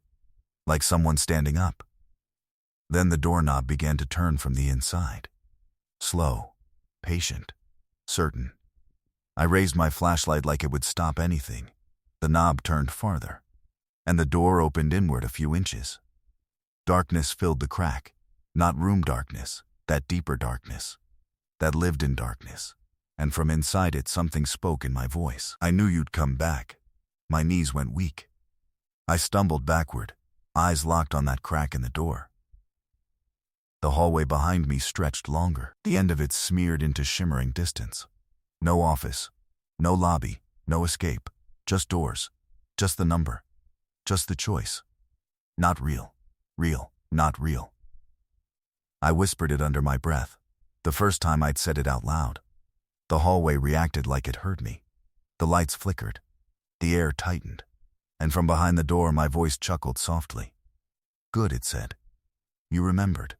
like someone standing up. Then the doorknob began to turn from the inside. Slow, patient, certain. I raised my flashlight like it would stop anything. The knob turned farther, and the door opened inward a few inches. Darkness filled the crack, not room darkness, that deeper darkness, that lived in darkness. And from inside it something spoke in my voice. I knew you'd come back. My knees went weak. I stumbled backward, eyes locked on that crack in the door. The hallway behind me stretched longer, the end of it smeared into shimmering distance. No office, no lobby, no escape, just doors, just the number, just the choice. Not real, real, not real. I whispered it under my breath, the first time I'd said it out loud. The hallway reacted like it heard me. The lights flickered, the air tightened, and from behind the door my voice chuckled softly. Good, it said. You remembered.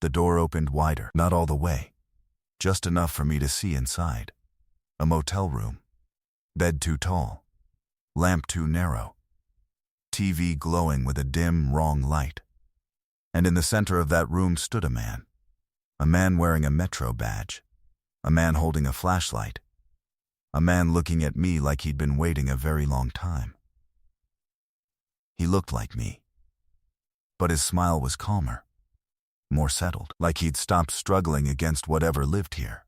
The door opened wider, not all the way, just enough for me to see inside. A motel room. Bed too tall. Lamp too narrow. TV glowing with a dim, wrong light. And in the center of that room stood a man. A man wearing a Metro badge. A man holding a flashlight. A man looking at me like he'd been waiting a very long time. He looked like me. But his smile was calmer. More settled, like he'd stopped struggling against whatever lived here.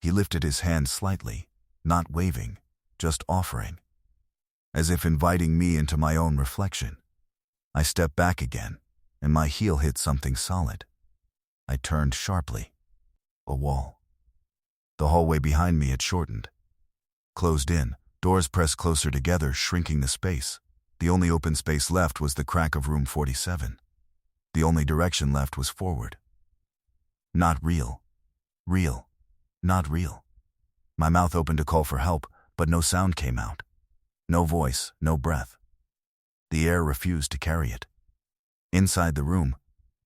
He lifted his hand slightly, not waving, just offering, as if inviting me into my own reflection. I stepped back again, and my heel hit something solid. I turned sharply. A wall. The hallway behind me had shortened. Closed in, doors pressed closer together, shrinking the space. The only open space left was the crack of room 47. The only direction left was forward. Not real. Real. Not real. My mouth opened to call for help, but no sound came out. No voice, no breath. The air refused to carry it. Inside the room,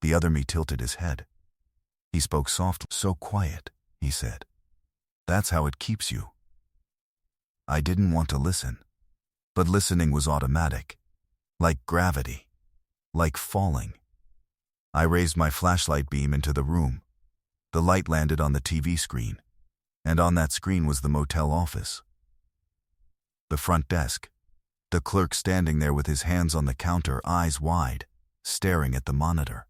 the other me tilted his head. He spoke softly. So quiet, he said. That's how it keeps you. I didn't want to listen. But listening was automatic. Like gravity. Like falling. I raised my flashlight beam into the room. The light landed on the TV screen. And on that screen was the motel office. The front desk. The clerk standing there with his hands on the counter, eyes wide, staring at the monitor.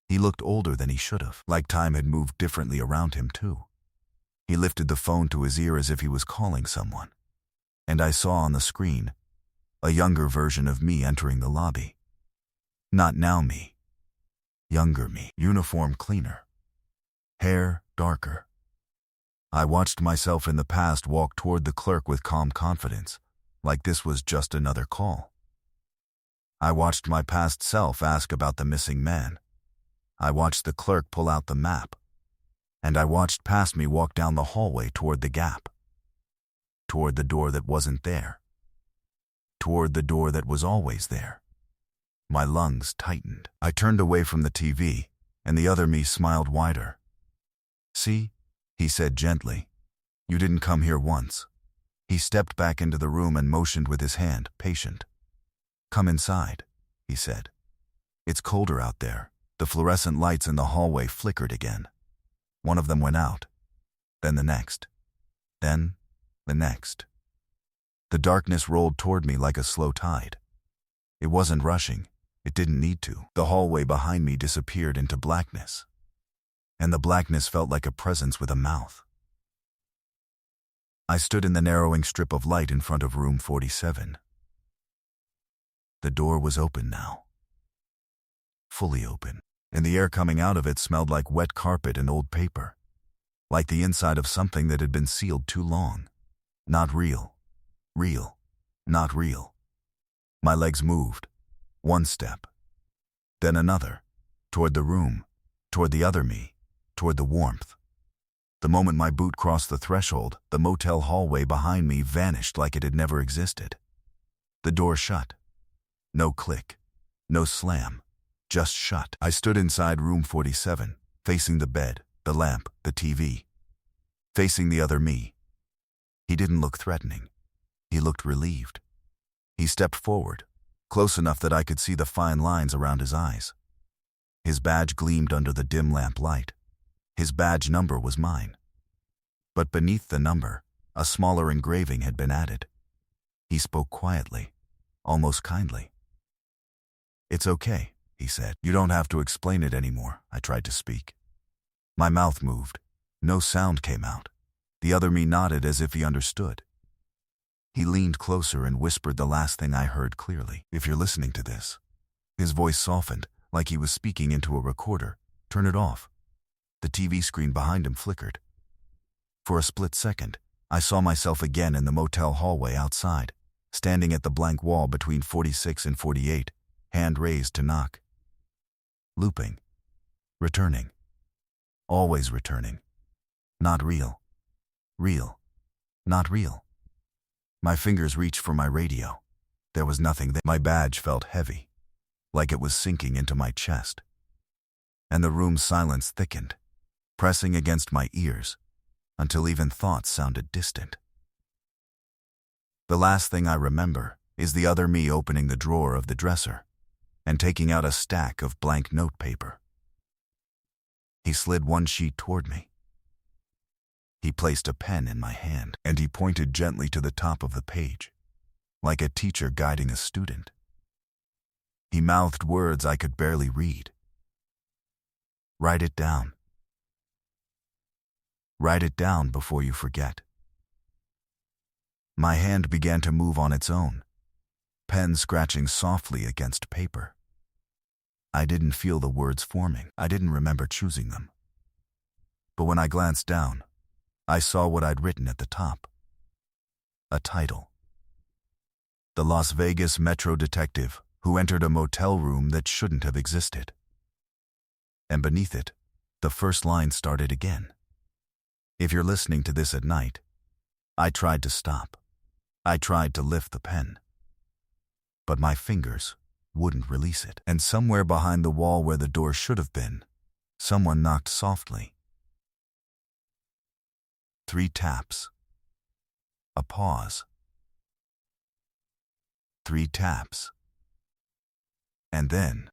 He looked older than he should have, like time had moved differently around him too. He lifted the phone to his ear as if he was calling someone. And I saw on the screen a younger version of me entering the lobby. Not now me. Younger me. Uniform cleaner. Hair darker. I watched myself in the past walk toward the clerk with calm confidence, like this was just another call. I watched my past self ask about the missing man. I watched the clerk pull out the map. And I watched past me walk down the hallway toward the gap. Toward the door that wasn't there. Toward the door that was always there. My lungs tightened. I turned away from the TV, and the other me smiled wider. See, he said gently. You didn't come here once. He stepped back into the room and motioned with his hand, patient. Come inside, he said. It's colder out there. The fluorescent lights in the hallway flickered again. One of them went out. Then the next. Then the next. The darkness rolled toward me like a slow tide. It wasn't rushing. It didn't need to. The hallway behind me disappeared into blackness. And the blackness felt like a presence with a mouth. I stood in the narrowing strip of light in front of room 47. The door was open now. Fully open. And the air coming out of it smelled like wet carpet and old paper. Like the inside of something that had been sealed too long. Not real. Real. Not real. My legs moved. One step. Then another. Toward the room. Toward the other me. Toward the warmth. The moment my boot crossed the threshold, the motel hallway behind me vanished like it had never existed. The door shut. No click. No slam. just shut. I stood inside room 47, facing the bed, the lamp, the TV. Facing the other me. He didn't look threatening. He looked relieved. He stepped forward, close enough that I could see the fine lines around his eyes. His badge gleamed under the dim lamp light. His badge number was mine. But beneath the number, a smaller engraving had been added. He spoke quietly, almost kindly. "It's okay," he said. "You don't have to explain it anymore." I tried to speak. My mouth moved. No sound came out. The other me nodded as if he understood. He leaned closer and whispered the last thing I heard clearly. "If you're listening to this." His voice softened, like he was speaking into a recorder. "Turn it off." The TV screen behind him flickered. For a split second, I saw myself again in the motel hallway outside, standing at the blank wall between 46 and 48, hand raised to knock. Looping. Returning. Always returning. Not real. Real. Not real. My fingers reached for my radio. There was nothing there. My badge felt heavy, like it was sinking into my chest. And the room's silence thickened, pressing against my ears, until even thoughts sounded distant. The last thing I remember is the other me opening the drawer of the dresser and taking out a stack of blank notepaper. He slid one sheet toward me. He placed a pen in my hand, and he pointed gently to the top of the page, like a teacher guiding a student. He mouthed words I could barely read. "Write it down. Write it down before you forget." My hand began to move on its own, pen scratching softly against paper. I didn't feel the words forming. I didn't remember choosing them. But when I glanced down, I saw what I'd written at the top. A title. "The Las Vegas Metro Detective Who Entered a Motel Room That Shouldn't Have Existed." And beneath it, the first line started again. "If you're listening to this at night," I tried to stop. I tried to lift the pen. But my fingers wouldn't release it. And somewhere behind the wall where the door should have been, someone knocked softly. 3 taps. A pause. 3 taps. And then,